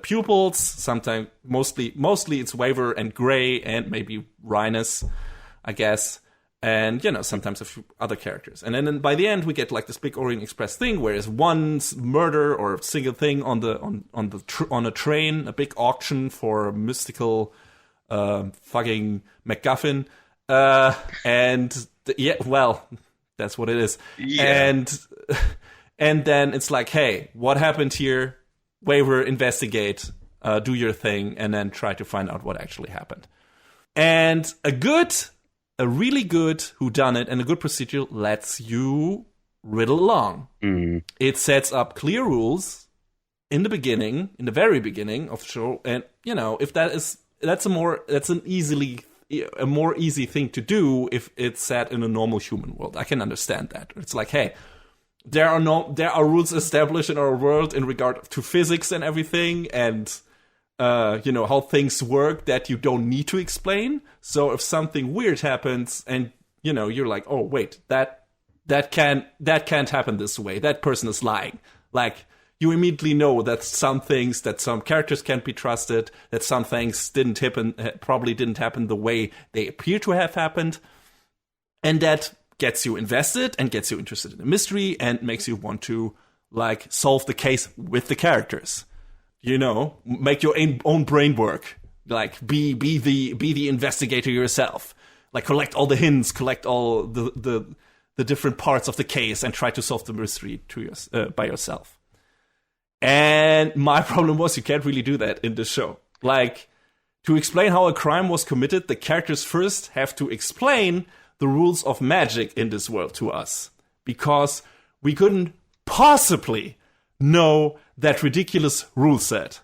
pupils. Sometimes, mostly it's Waver and Gray and maybe Rhinus, I guess. And, sometimes a few other characters. And then by the end, we get this big Orient Express thing, where it's one murder or single thing on a train, a big auction for a mystical fucking MacGuffin. That's what it is. Yeah. And then it's hey, what happened here? Waver, investigate, do your thing, and then try to find out what actually happened. And a really good whodunit and a good procedural lets you riddle along. It sets up clear rules in the very beginning of the show, and if that's a more easy thing to do if it's set in a normal human world. I can understand that. It's hey, there are rules established in our world in regard to physics and everything, and how things work that you don't need to explain. So if something weird happens and, you're like, oh, wait, that can't happen this way. That person is lying. Like, you immediately know that some characters can't be trusted, that some things probably didn't happen the way they appear to have happened. And that gets you invested and gets you interested in the mystery and makes you want to, like, solve the case with the characters. Make your own brain work. Like, be the investigator yourself. Like, collect all the hints, collect all the different parts of the case and try to solve the mystery by yourself. And my problem was you can't really do that in this show. Like, to explain how a crime was committed, the characters first have to explain the rules of magic in this world to us. Because we couldn't possibly know that ridiculous rule set.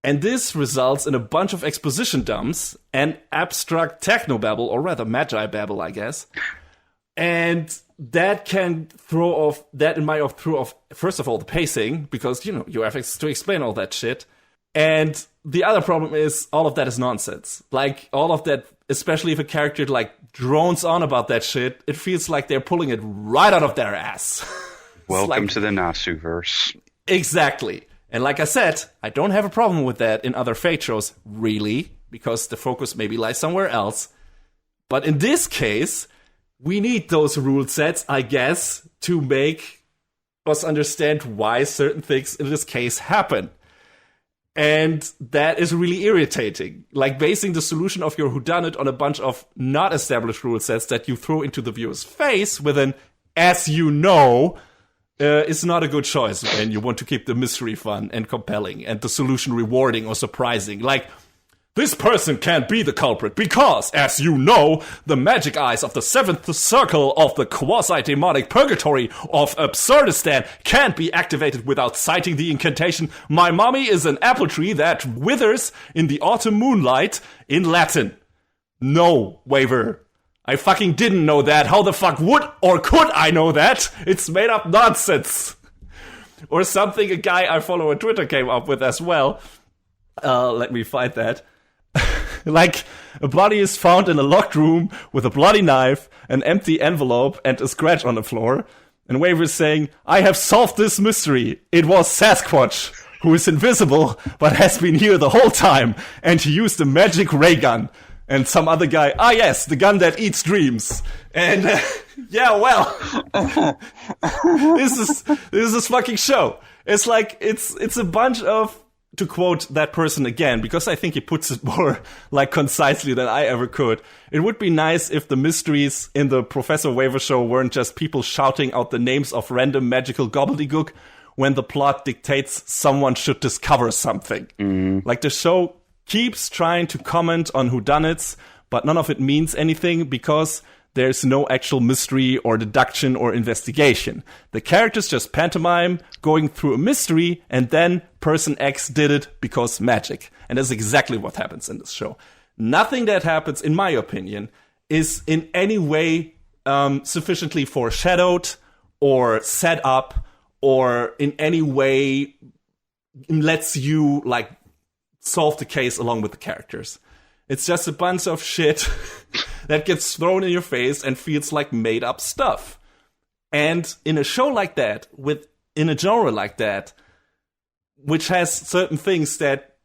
And this results in a bunch of exposition dumps and abstract technobabble, or rather magi babble, I guess. And that can throw off, first of all, the pacing, because, you have to explain all that shit. And the other problem is all of that is nonsense. Like, all of that, especially if a character, like, drones on about that shit, it feels like they're pulling it right out of their ass. Welcome to the Nasuverse. Exactly. And like I said, I don't have a problem with that in other Fate shows, really, because the focus maybe lies somewhere else. But in this case, we need those rule sets, I guess, to make us understand why certain things in this case happen. And that is really irritating. Like, basing the solution of your whodunit on a bunch of not established rule sets that you throw into the viewer's face with an "as you know" is not a good choice when you want to keep the mystery fun and compelling and the solution rewarding or surprising. Like, this person can't be the culprit because, as you know, the magic eyes of the seventh circle of the quasi-demonic purgatory of Absurdistan can't be activated without citing the incantation, "My mommy is an apple tree that withers in the autumn moonlight," in Latin. No, Waver. I fucking didn't know that. How the fuck would or could I know that? It's made up nonsense. Or something a guy I follow on Twitter came up with as well. Let me find that. Like, a body is found in a locked room with a bloody knife, an empty envelope, and a scratch on the floor. And Waver's saying, "I have solved this mystery. It was Sasquatch, who is invisible, but has been here the whole time, and he used a magic ray gun." And some other guy, "Ah yes, the gun that eats dreams." And, yeah, well, this is fucking show. It's like, it's a bunch of, to quote that person again, because I think he puts it more, like, concisely than I ever could. It would be nice if the mysteries in the Professor Waver show weren't just people shouting out the names of random magical gobbledygook when the plot dictates someone should discover something. Like, the show keeps trying to comment on whodunits, but none of it means anything because there's no actual mystery or deduction or investigation. The characters just pantomime going through a mystery, and then person X did it because magic. And that's exactly what happens in this show. Nothing that happens, in my opinion, is in any way sufficiently foreshadowed or set up or in any way lets you, like, solve the case along with the characters. It's just a bunch of shit that gets thrown in your face and feels like made up stuff. And in a show like that, in a genre like that, which has certain things that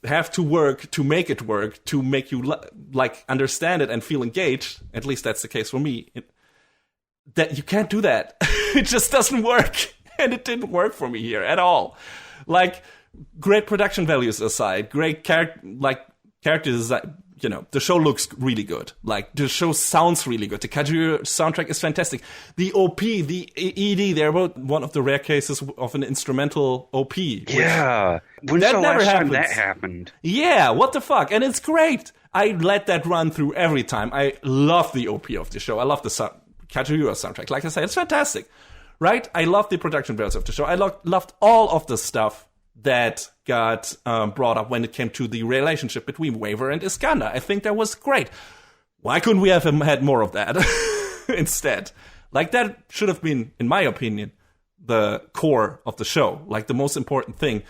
have to work to make it work, to make you like understand it and feel engaged, at least that's the case for me, that you can't do that. It just doesn't work. And it didn't work for me here at all. Like, great production values aside, great character design, the show looks really good. Like, the show sounds really good. The Kajuru soundtrack is fantastic. The OP, the ED, they're both one of the rare cases of an instrumental OP. Yeah. When's that the never last time happens. that happened? Yeah, what the fuck? And it's great. I let that run through every time. I love the OP of the show. I love the Kajuru soundtrack. Like I said, it's fantastic. Right? I love the production values of the show. I loved all of the stuff that got brought up when it came to the relationship between Waver and Iskandar. I think that was great. Why couldn't we have had more of that instead? Like, that should have been, in my opinion, the core of the show. Like, the most important thing.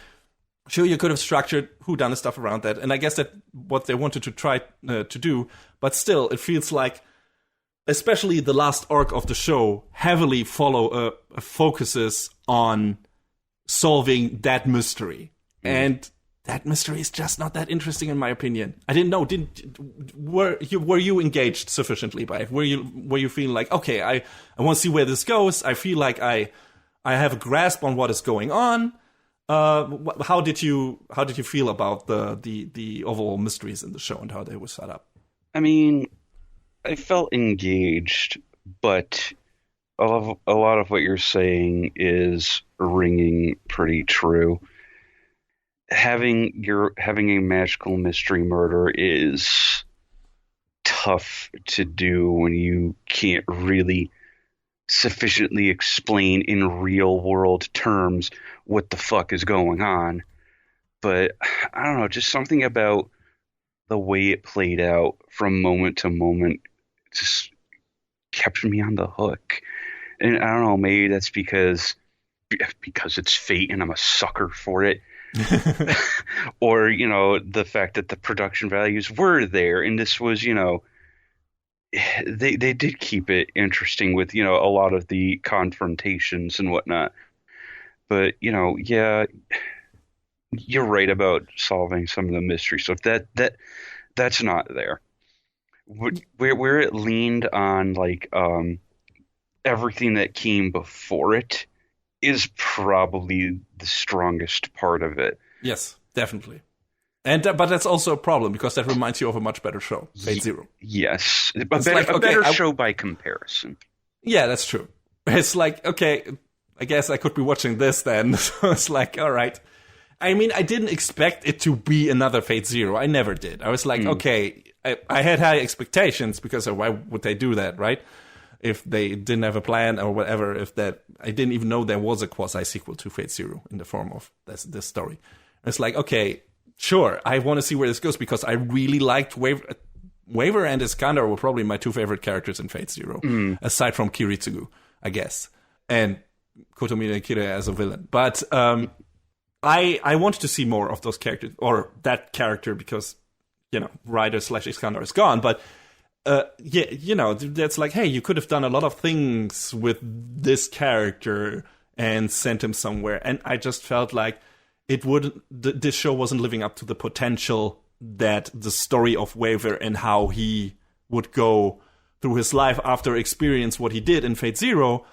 sure, you could have structured whodunit stuff around that, and I guess that what they wanted to try to do, but still, it feels like, especially the last arc of the show, heavily focuses on solving that mystery. And that mystery is just not that interesting, in my opinion. I didn't know. Were you engaged sufficiently by it? Were you feeling like, okay, I want to see where this goes. I feel like I have a grasp on what is going on. How did you feel about the overall mysteries in the show and how they were set up? I mean, I felt engaged, but a lot of what you're saying is ringing pretty true. Having a magical mystery murder is tough to do when you can't really sufficiently explain in real world terms what the fuck is going on. But I don't know, just something about the way it played out from moment to moment just kept me on the hook. And I don't know, maybe that's because it's fate and I'm a sucker for it. Or, the fact that the production values were there, and this was, they did keep it interesting with, a lot of the confrontations and whatnot. But, yeah, you're right about solving some of the mystery stuff. That's not there. Where it leaned on like everything that came before it is probably the strongest part of it. Yes, definitely. And but that's also a problem because that reminds you of a much better show, Fate Zero. Yes, a better show by comparison. Yeah, that's true. It's like, okay, I guess I could be watching this then. So it's like, all right. I mean, I didn't expect it to be another Fate Zero. I never did. I was like, okay, I had high expectations because why would they do that, right? If they didn't have a plan or whatever, I didn't even know there was a quasi-sequel to Fate Zero in the form of this story. It's like, okay, sure, I want to see where this goes because I really liked Waver and Iskandar were probably my two favorite characters in Fate Zero, aside from Kiritsugu, I guess, and Kotomine Kire as a villain. But I wanted to see more of those characters, or that character, because, Ryder / Iskandar is gone, but that's like, hey, you could have done a lot of things with this character and sent him somewhere. And I just felt like this show wasn't living up to the potential that the story of Waver and how he would go through his life after experience what he did in Fate Zero,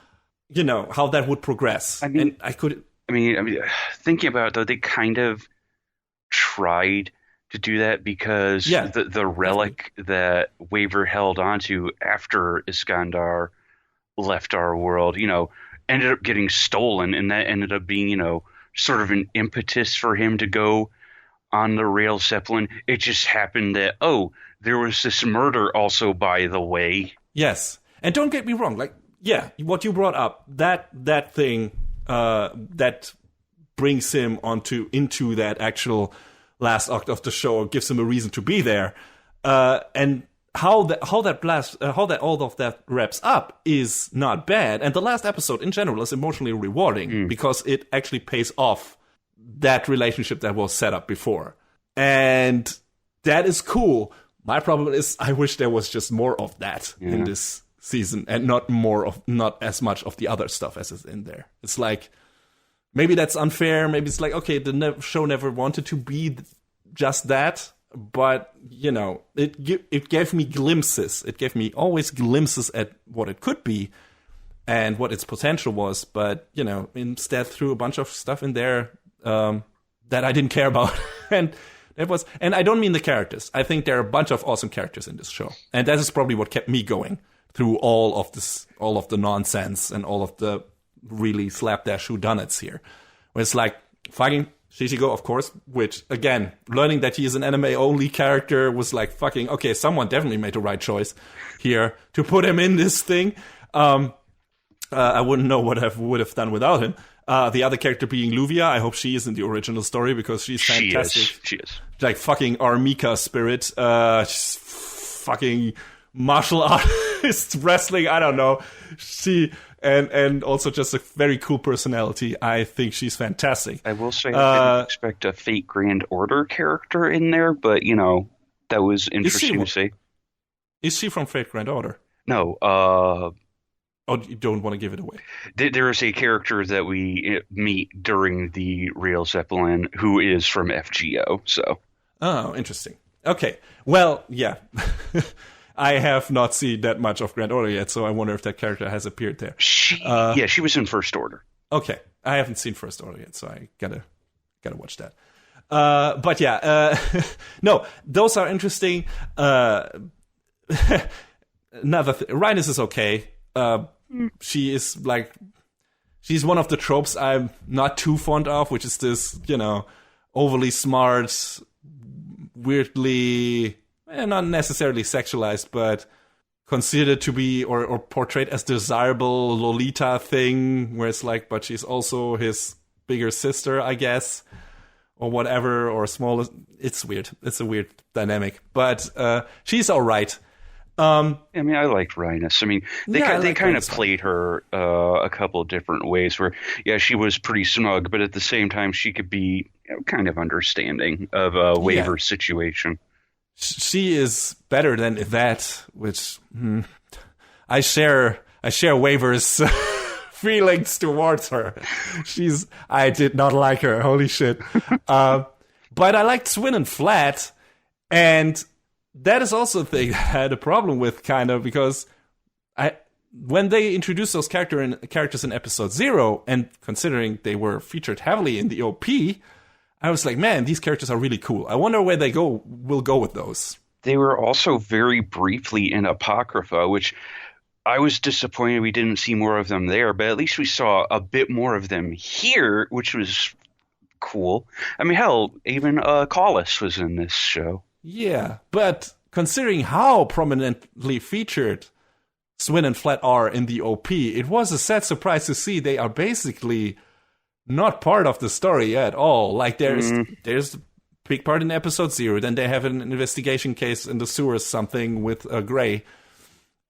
how that would progress. Thinking about it, though, they kind of tried to do that because the relic that Waver held onto after Iskandar left our world, ended up getting stolen, and that ended up being, sort of an impetus for him to go on the rail Zeppelin. It just happened that, there was this murder also, by the way. Yes. And don't get me wrong, like, yeah, what you brought up, that thing that brings him into that actual last act of the show, gives him a reason to be there, and how all of that wraps up is not bad. And the last episode in general is emotionally rewarding because it actually pays off that relationship that was set up before, and that is cool. My problem is I wish there was just more of that in this season, and not as much of the other stuff as is in there. It's like, maybe that's unfair. Maybe it's like, okay, the show never wanted to be just that, but, it gave me glimpses. It gave me always glimpses at what it could be and what its potential was, but, instead threw a bunch of stuff in there that I didn't care about. And I don't mean the characters. I think there are a bunch of awesome characters in this show. And that is probably what kept me going through all of the nonsense and all of the really slapdash whodunits here. Where it's like, fucking Shishigo, of course, which, again, learning that he is an anime-only character was like, fucking, okay, someone definitely made the right choice here to put him in this thing. I wouldn't know what I would have done without him. The other character being Luvia, I hope she is in the original story because she's fantastic. She is. Like, fucking Armika spirit. She's fucking martial artist, wrestling, I don't know. and also just a very cool personality. I think she's fantastic. I will say I didn't expect a Fate Grand Order character in there, but, that was interesting to see. Is she from Fate Grand Order? No. Oh, you don't want to give it away. There is a character that we meet during the real Zeppelin who is from FGO, so. Oh, interesting. Okay. Well, yeah. I have not seen that much of Grand Order yet, so I wonder if that character has appeared there. She was in First Order. Okay. I haven't seen First Order yet, so I gotta watch that. But yeah, no, those are interesting. Another Rhinus is okay. She's one of the tropes I'm not too fond of, which is this, overly smart, weirdly, not necessarily sexualized, but considered to be or portrayed as desirable Lolita thing, where it's like, but she's also his bigger sister, I guess, or whatever, or smaller. It's weird. It's a weird dynamic, but she's all right. I liked Rhinus. They kind of played her a couple of different ways where, she was pretty smug, but at the same time, she could be kind of understanding of a waiver situation. She is better than Yvette, which I share Waver's feelings towards her. I did not like her. Holy shit. But I liked Swin and Flat, and that is also a thing I had a problem with, kind of, because when they introduced those characters in episode 0, and considering they were featured heavily in the OP, I was like, man, these characters are really cool. I wonder where they will go with those. They were also very briefly in Apocrypha, which I was disappointed we didn't see more of them there, but at least we saw a bit more of them here, which was cool. Hell, even Collis was in this show. Yeah, but considering how prominently featured Swin and Flat are in the OP, it was a sad surprise to see they are basically not part of the story at all. Like, there's a big part in episode 0, then they have an investigation case in the sewers, something with Gray,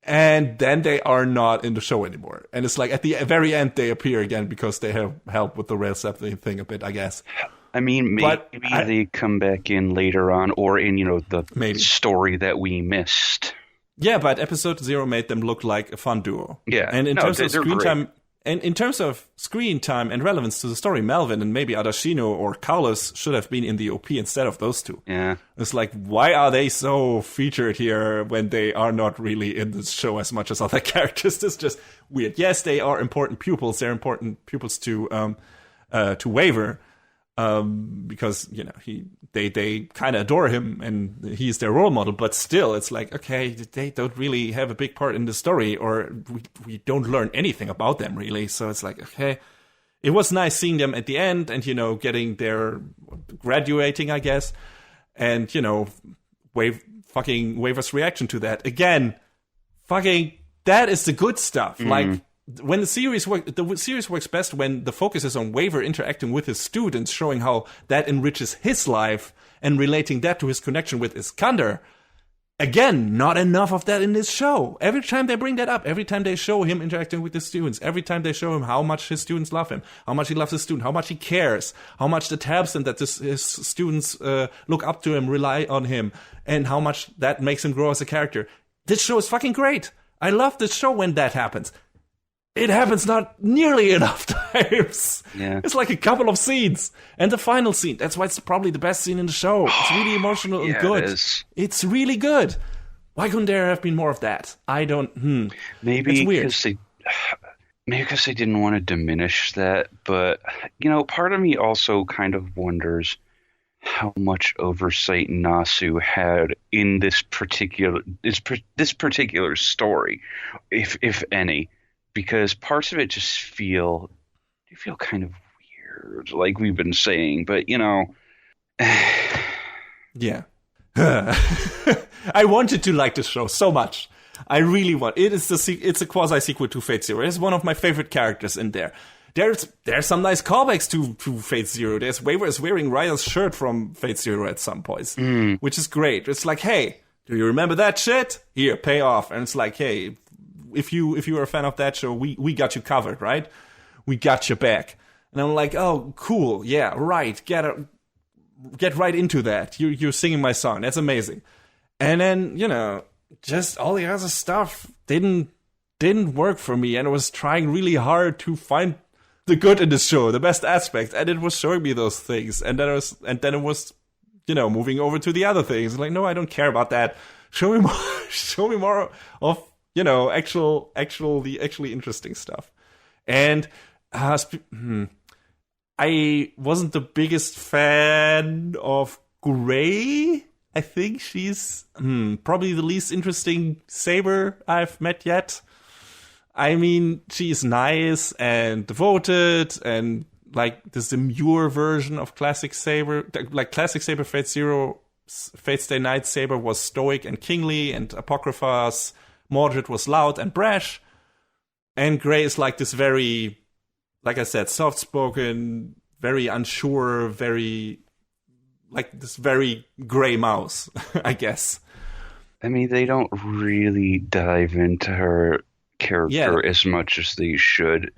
and then they are not in the show anymore. And it's like, at the very end, they appear again because they have helped with the rail Zeppelin thing a bit, I guess. Maybe they come back in later on, or in, the story that we missed. Yeah, but episode 0 made them look like a fun duo. Yeah. And in terms of screen time, and in terms of screen time and relevance to the story, Melvin and maybe Adashino or Kaulis should have been in the OP instead of those two. Yeah. It's like, why are they so featured here when they are not really in the show as much as other characters? It's just weird. Yes, they are important pupils. They're important pupils to Waver. Because they kind of adore him and he's their role model, but still it's like, okay, they don't really have a big part in the story, or we don't learn anything about them really. So it's like, okay, it was nice seeing them at the end and getting their graduating, I guess, and Waver's reaction to that again. Fucking that is the good stuff. Like, when the series works best when the focus is on Waver interacting with his students, showing how that enriches his life and relating that to his connection with Iskander. Again, not enough of that in this show. Every time they bring that up, every time they show him interacting with his students, every time they show him how much his students love him, how much he loves his student, how much he cares, how much that helps him that his students look up to him, rely on him, and how much that makes him grow as a character. This show is fucking great. I love this show when that happens. It happens not nearly enough times. Yeah. It's like a couple of scenes. And the final scene, that's why it's probably the best scene in the show. It's really emotional and good. It's really good. Why couldn't there have been more of that? I don't... Maybe because they didn't want to diminish that. But, part of me also kind of wonders how much oversight Nasu had in this particular story, if any. Because parts of it just feel kind of weird, like we've been saying. But yeah, I wanted to like this show so much. I really want. It's a quasi sequel to Fate Zero. It's one of my favorite characters in there. There's some nice callbacks to Fate Zero. There's Waver is wearing Rya's shirt from Fate Zero at some points, which is great. It's like, hey, do you remember that shit? Here, pay off. And it's like, hey, if you are a fan of that show, we got you covered, right? We got your back. And I'm like, oh, cool, yeah, right, get right into that. You're singing my song, that's amazing. And then, just all the other stuff didn't work for me, and I was trying really hard to find the good in the show, the best aspect, and it was showing me those things, and then it was moving over to the other things. Like, no, I don't care about that. Show me more. Show me more of actually interesting stuff. And I wasn't the biggest fan of Gray. I think she's probably the least interesting Saber I've met yet. I mean, she's nice and devoted and like this demure version of classic Saber. Like classic Saber Fate Zero, Fate Stay Night Saber was stoic and kingly, and Apocrypha's Mordred was loud and brash. And Grey is like this very, like I said, soft-spoken, very unsure, very, like this very gray mouse, I guess. I mean, they don't really dive into her character as much as they should.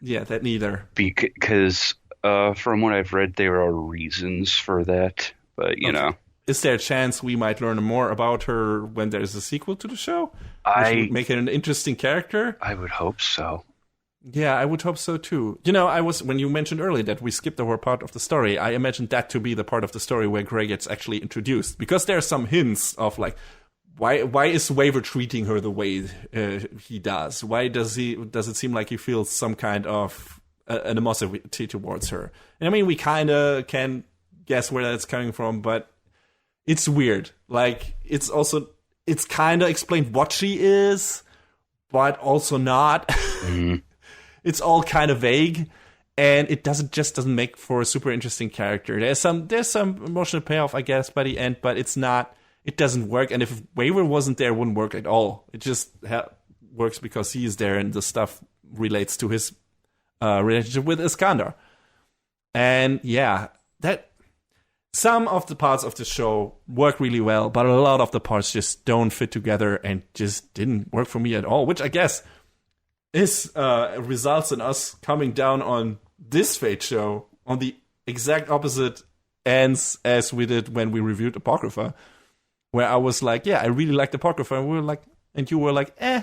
Yeah, that neither. Because from what I've read, there are reasons for that. But, you know. Is there a chance we might learn more about her when there's a sequel to the show? Which would make it an interesting character? I would hope so. Yeah, I would hope so thy when you mentioned earlier that we skipped over part of the story, I imagined that to be the part of the story where Grey gets actually introduced. Because there are some hints of like, why is Waver treating her the way he does? Why does it seem like he feels some kind of animosity towards her? And I mean, we kind of can guess where that's coming from, but it's weird. Like, it's kind of explained what she is, but also not. Mm-hmm. It's all kind of vague, and it doesn't make for a super interesting character. There's some emotional payoff, I guess, by the end, but it doesn't work. And if Waver wasn't there, it wouldn't work at all. It just works because he is there, and the stuff relates to his relationship with Iskander. And yeah, that some of the parts of the show work really well, but a lot of the parts just don't fit together and just didn't work for me at all, which I guess is results in us coming down on this Fate show on the exact opposite ends as we did when we reviewed Apocrypha, where I was like, yeah, I really liked Apocrypha, and you were like, eh.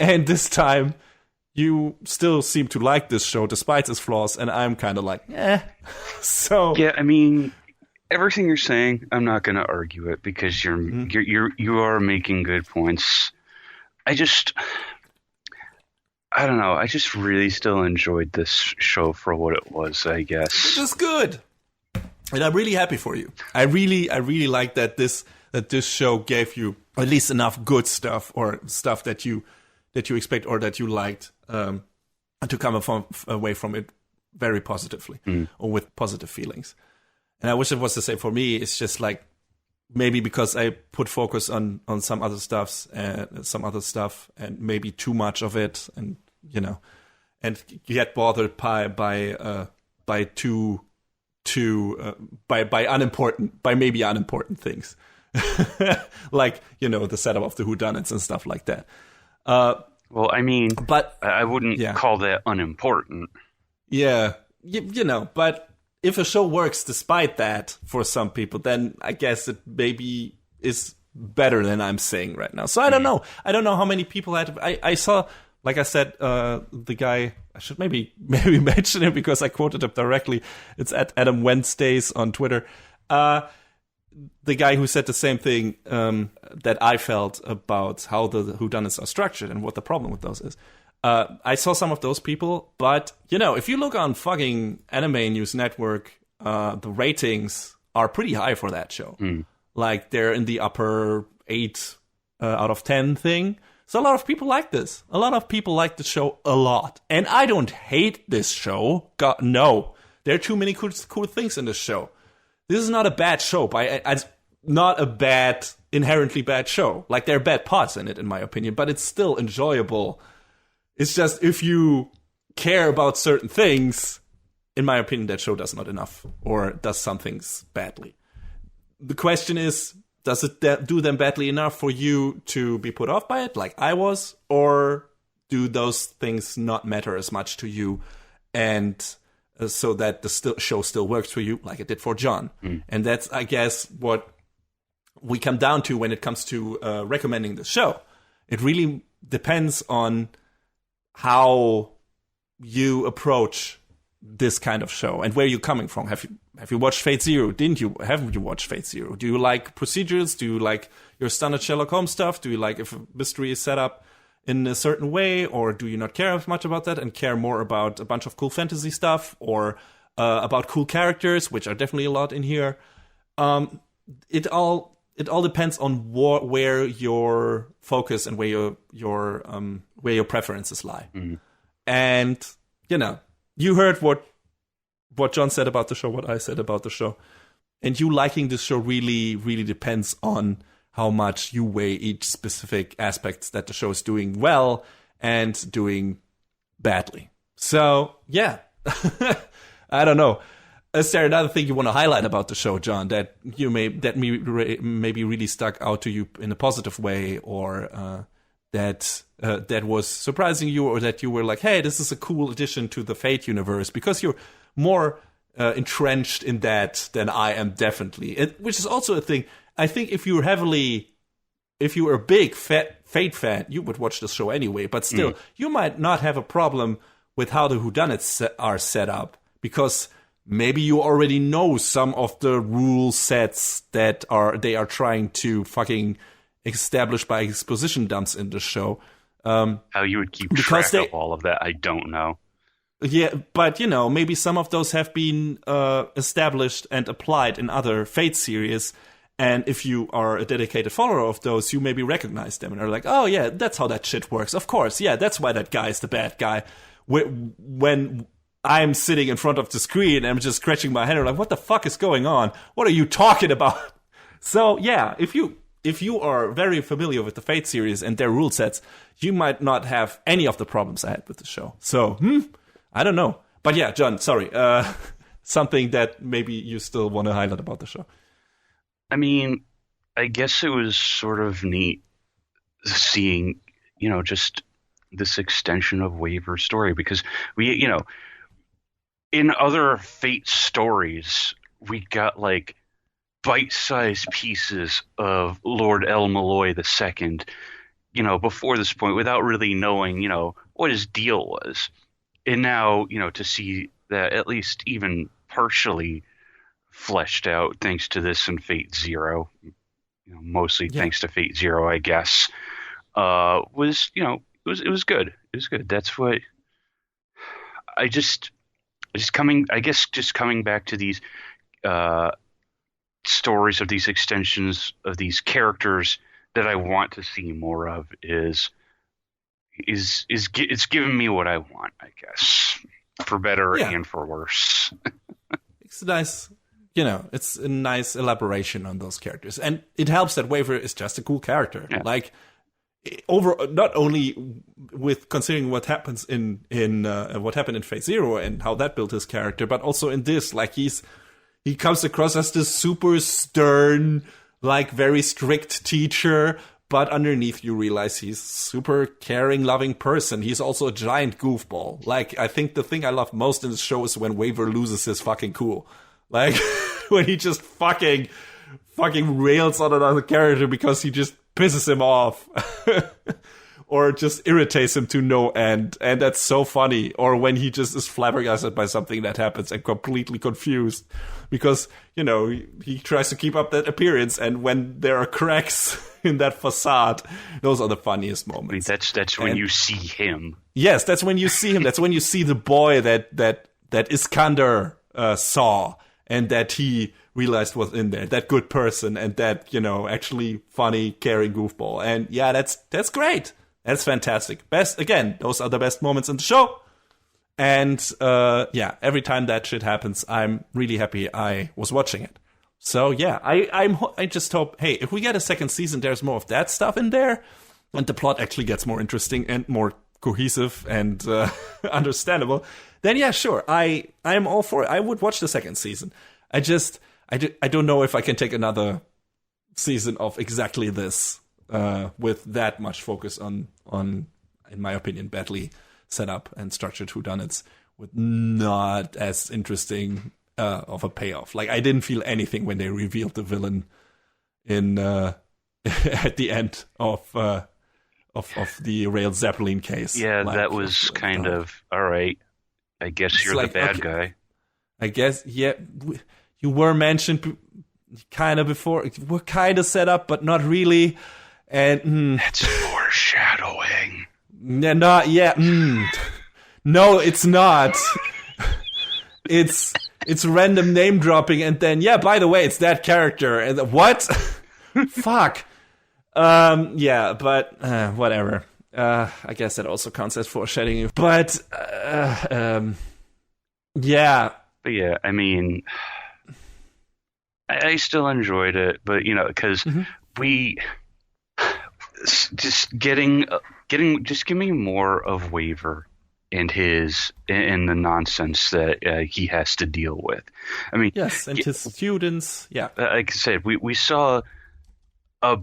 And this time, you still seem to like this show despite its flaws, and I'm kind of like, eh. So yeah, I mean, everything you're saying, I'm not going to argue it because you are making good points. I don't know. I just really still enjoyed this show for what it was, I guess. Which is good. And I'm really happy for you. I really like that this show gave you at least enough good stuff, or stuff that you expect or that you liked, to come away from it very positively or with positive feelings. And I wish it was the same for me. It's just like, maybe because I put focus on some other stuff and maybe too much of it, and and get bothered by maybe unimportant things, like the setup of the whodunits and stuff like that. Well, I mean, but I wouldn't call that unimportant. Yeah, but if a show works despite that for some people, then I guess it maybe is better than I'm saying right now. So I don't know. I don't know how many people had. I saw, like I said, the guy. I should maybe mention him because I quoted him directly. It's at Adam Wednesdays on Twitter. The guy who said the same thing that I felt about how the whodunits are structured and what the problem with those is. I saw some of those people, but, if you look on fucking Anime News Network, the ratings are pretty high for that show. Like, they're in the upper 8 out of 10 thing. So a lot of people like this. A lot of people like the show a lot. And I don't hate this show. God, no. There are too many cool things in this show. This is not a bad show. It's not a inherently bad show. Like, there are bad parts in it, in my opinion, but it's still enjoyable. It's just, if you care about certain things, in my opinion, that show does not enough, or does some things badly. The question is, does it do them badly enough for you to be put off by it, like I was, or do those things not matter as much to you, and so that the show still works for you, like it did for John? And that's, I guess, what we come down to when it comes to recommending the show. It really depends on how you approach this kind of show and where you're coming from. Have you watched Fate Zero? Haven't you watched Fate Zero? Do you like procedures? Do you like your standard Sherlock Holmes stuff? Do you like if a mystery is set up in a certain way, or do you not care as much about that and care more about a bunch of cool fantasy stuff, or about cool characters, which are definitely a lot in here? It all depends on where your focus and where your preferences lie. And you heard what John said about the show, what I said about the show. And you liking this show really, really depends on how much you weigh each specific aspects that the show is doing well and doing badly. So, yeah. I don't know. Is there another thing you want to highlight about the show, John, that maybe really stuck out to you in a positive way, or that was surprising you, or that you were like, hey, this is a cool addition to the Fate universe? Because you're more entrenched in that than I am, definitely. Which is also a thing. I think if you were a big Fate fan, you would watch the show anyway. But still, you might not have a problem with how the whodunits are set up, because maybe you already know some of the rule sets that they are trying to fucking establish by exposition dumps in the show. How you would keep track of all of that, I don't know. Yeah, but maybe some of those have been established and applied in other Fate series, and if you are a dedicated follower of those, you maybe recognize them and are like, oh yeah, that's how that shit works. Of course, yeah, that's why that guy is the bad guy. When I'm sitting in front of the screen and I'm just scratching my head, like, what the fuck is going on? What are you talking about? So yeah, if you are very familiar with the Fate series and their rule sets, you might not have any of the problems I had with the show. So, I don't know. But yeah, John, sorry. Something that maybe you still want to highlight about the show. I mean, I guess it was sort of neat seeing, just this extension of Waver's story, because we, in other Fate stories, we got like bite-sized pieces of Lord El-Melloi II, before this point, without really knowing, what his deal was. And now, to see that at least even partially fleshed out thanks to this and Fate Zero, mostly thanks to Fate Zero, I guess, was, it was good. It was good. That's what coming back to these stories of these extensions of these characters that I want to see more of is it's giving me what I want, I guess, for better and for worse. It's nice, it's a nice elaboration on those characters, and it helps that Waver is just a cool character. Yeah. Like, not only with considering what happens in what happened in Fate Zero and how that built his character, but also in this, like he comes across as this super stern, like very strict teacher, but underneath you realize he's super caring, loving person. He's also a giant goofball. Like, I think the thing I love most in this show is when Waver loses his fucking cool. Like, when he just fucking rails on another character because he just pisses him off. Or just irritates him to no end. And that's so funny. Or when he just is flabbergasted by something that happens and completely confused. Because, he tries to keep up that appearance. And when there are cracks in that facade, those are the funniest moments. That's when you see him. Yes, that's when you see him. That's when you see the boy that Iskander saw. And that he realized was in there. That good person. And that, actually funny, caring goofball. And yeah, that's great. That's fantastic. Those are the best moments in the show. And every time that shit happens, I'm really happy I was watching it. So yeah, I just hope, hey, if we get a second season, there's more of that stuff in there, and the plot actually gets more interesting and more cohesive and understandable. Then yeah, sure, I'm all for it. I would watch the second season. I don't know if I can take another season of exactly this, with that much focus on, in my opinion, badly set up and structured whodunits, with not as interesting of a payoff. Like, I didn't feel anything when they revealed the villain in at the end of the Rail Zeppelin case. Yeah, like, that was kind of all right. I guess you're like, the bad guy. I guess, yeah. You were mentioned kind of before. We're kind of set up, but not really. And it's foreshadowing. Yeah, not yet. No, it's not. It's random name dropping, and then by the way, it's that character. And what? Fuck. Yeah, but whatever. I guess that also counts as foreshadowing. But yeah. But yeah, I mean, I still enjoyed it, but because we just getting just give me more of Waver and the nonsense that he has to deal with. I mean, yes, and his students. Yeah, like I said, we saw a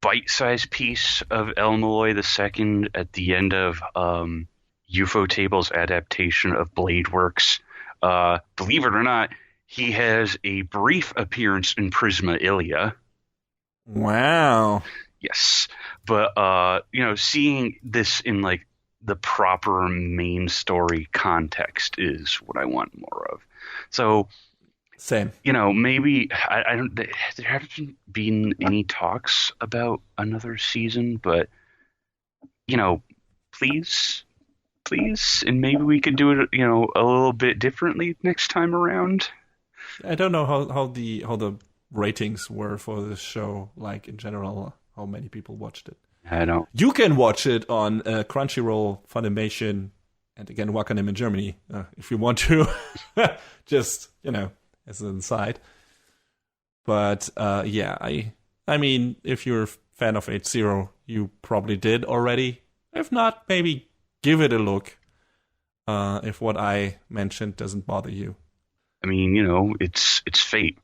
bite-sized piece of El-Melloi II at the end of Ufotable's adaptation of Blade Works. Believe it or not, he has a brief appearance in Prisma Ilia. Wow. Yes, but seeing this in like the proper main story context is what I want more of. So, same. Maybe I don't. There haven't been any talks about another season, but please, and maybe we could do it, a little bit differently next time around. I don't know how the ratings were for this show, like in general, how many people watched it. I don't. You can watch it on Crunchyroll, Funimation, and again Wakanim in Germany if you want to. Just as an aside. But I mean, if you're a fan of H0, you probably did already. If not, maybe give it a look. If what I mentioned doesn't bother you. I mean, it's fate.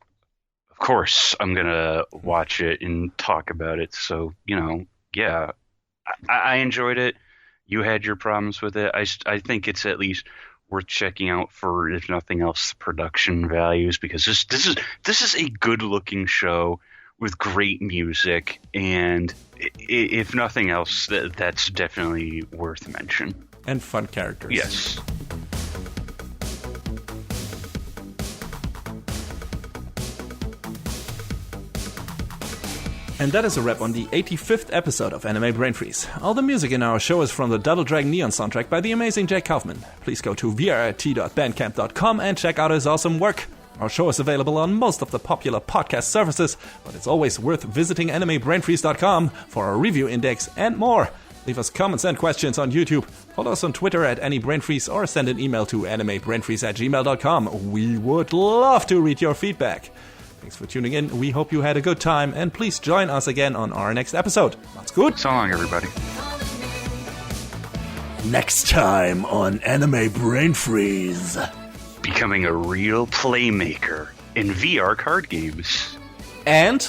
Of course, I'm gonna watch it and talk about it. So, yeah, I enjoyed it. You had your problems with it. I think it's at least worth checking out for, if nothing else, the production values, because this is a good looking show with great music, and if nothing else, that's definitely worth mention. And fun characters. Yes. And that is a wrap on the 85th episode of Anime Brain Freeze. All the music in our show is from the Double Dragon Neon soundtrack by the amazing Jake Kaufman. Please go to vrt.bandcamp.com and check out his awesome work. Our show is available on most of the popular podcast services, but it's always worth visiting animebrainfreeze.com for our review index and more. Leave us comments and questions on YouTube. Follow us on Twitter at AnyBrainFreeze or send an email to animebrainfreeze@gmail.com. We would love to read your feedback. Thanks for tuning in. We hope you had a good time, and please join us again on our next episode. That's good. So long, everybody. Next time on Anime Brain Freeze. Becoming a real playmaker in VR card games. And,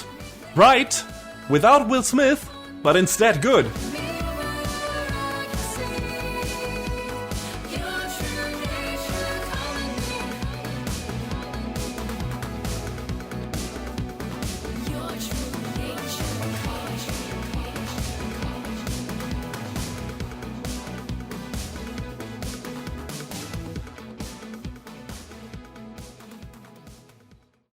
right, without Will Smith, but instead good.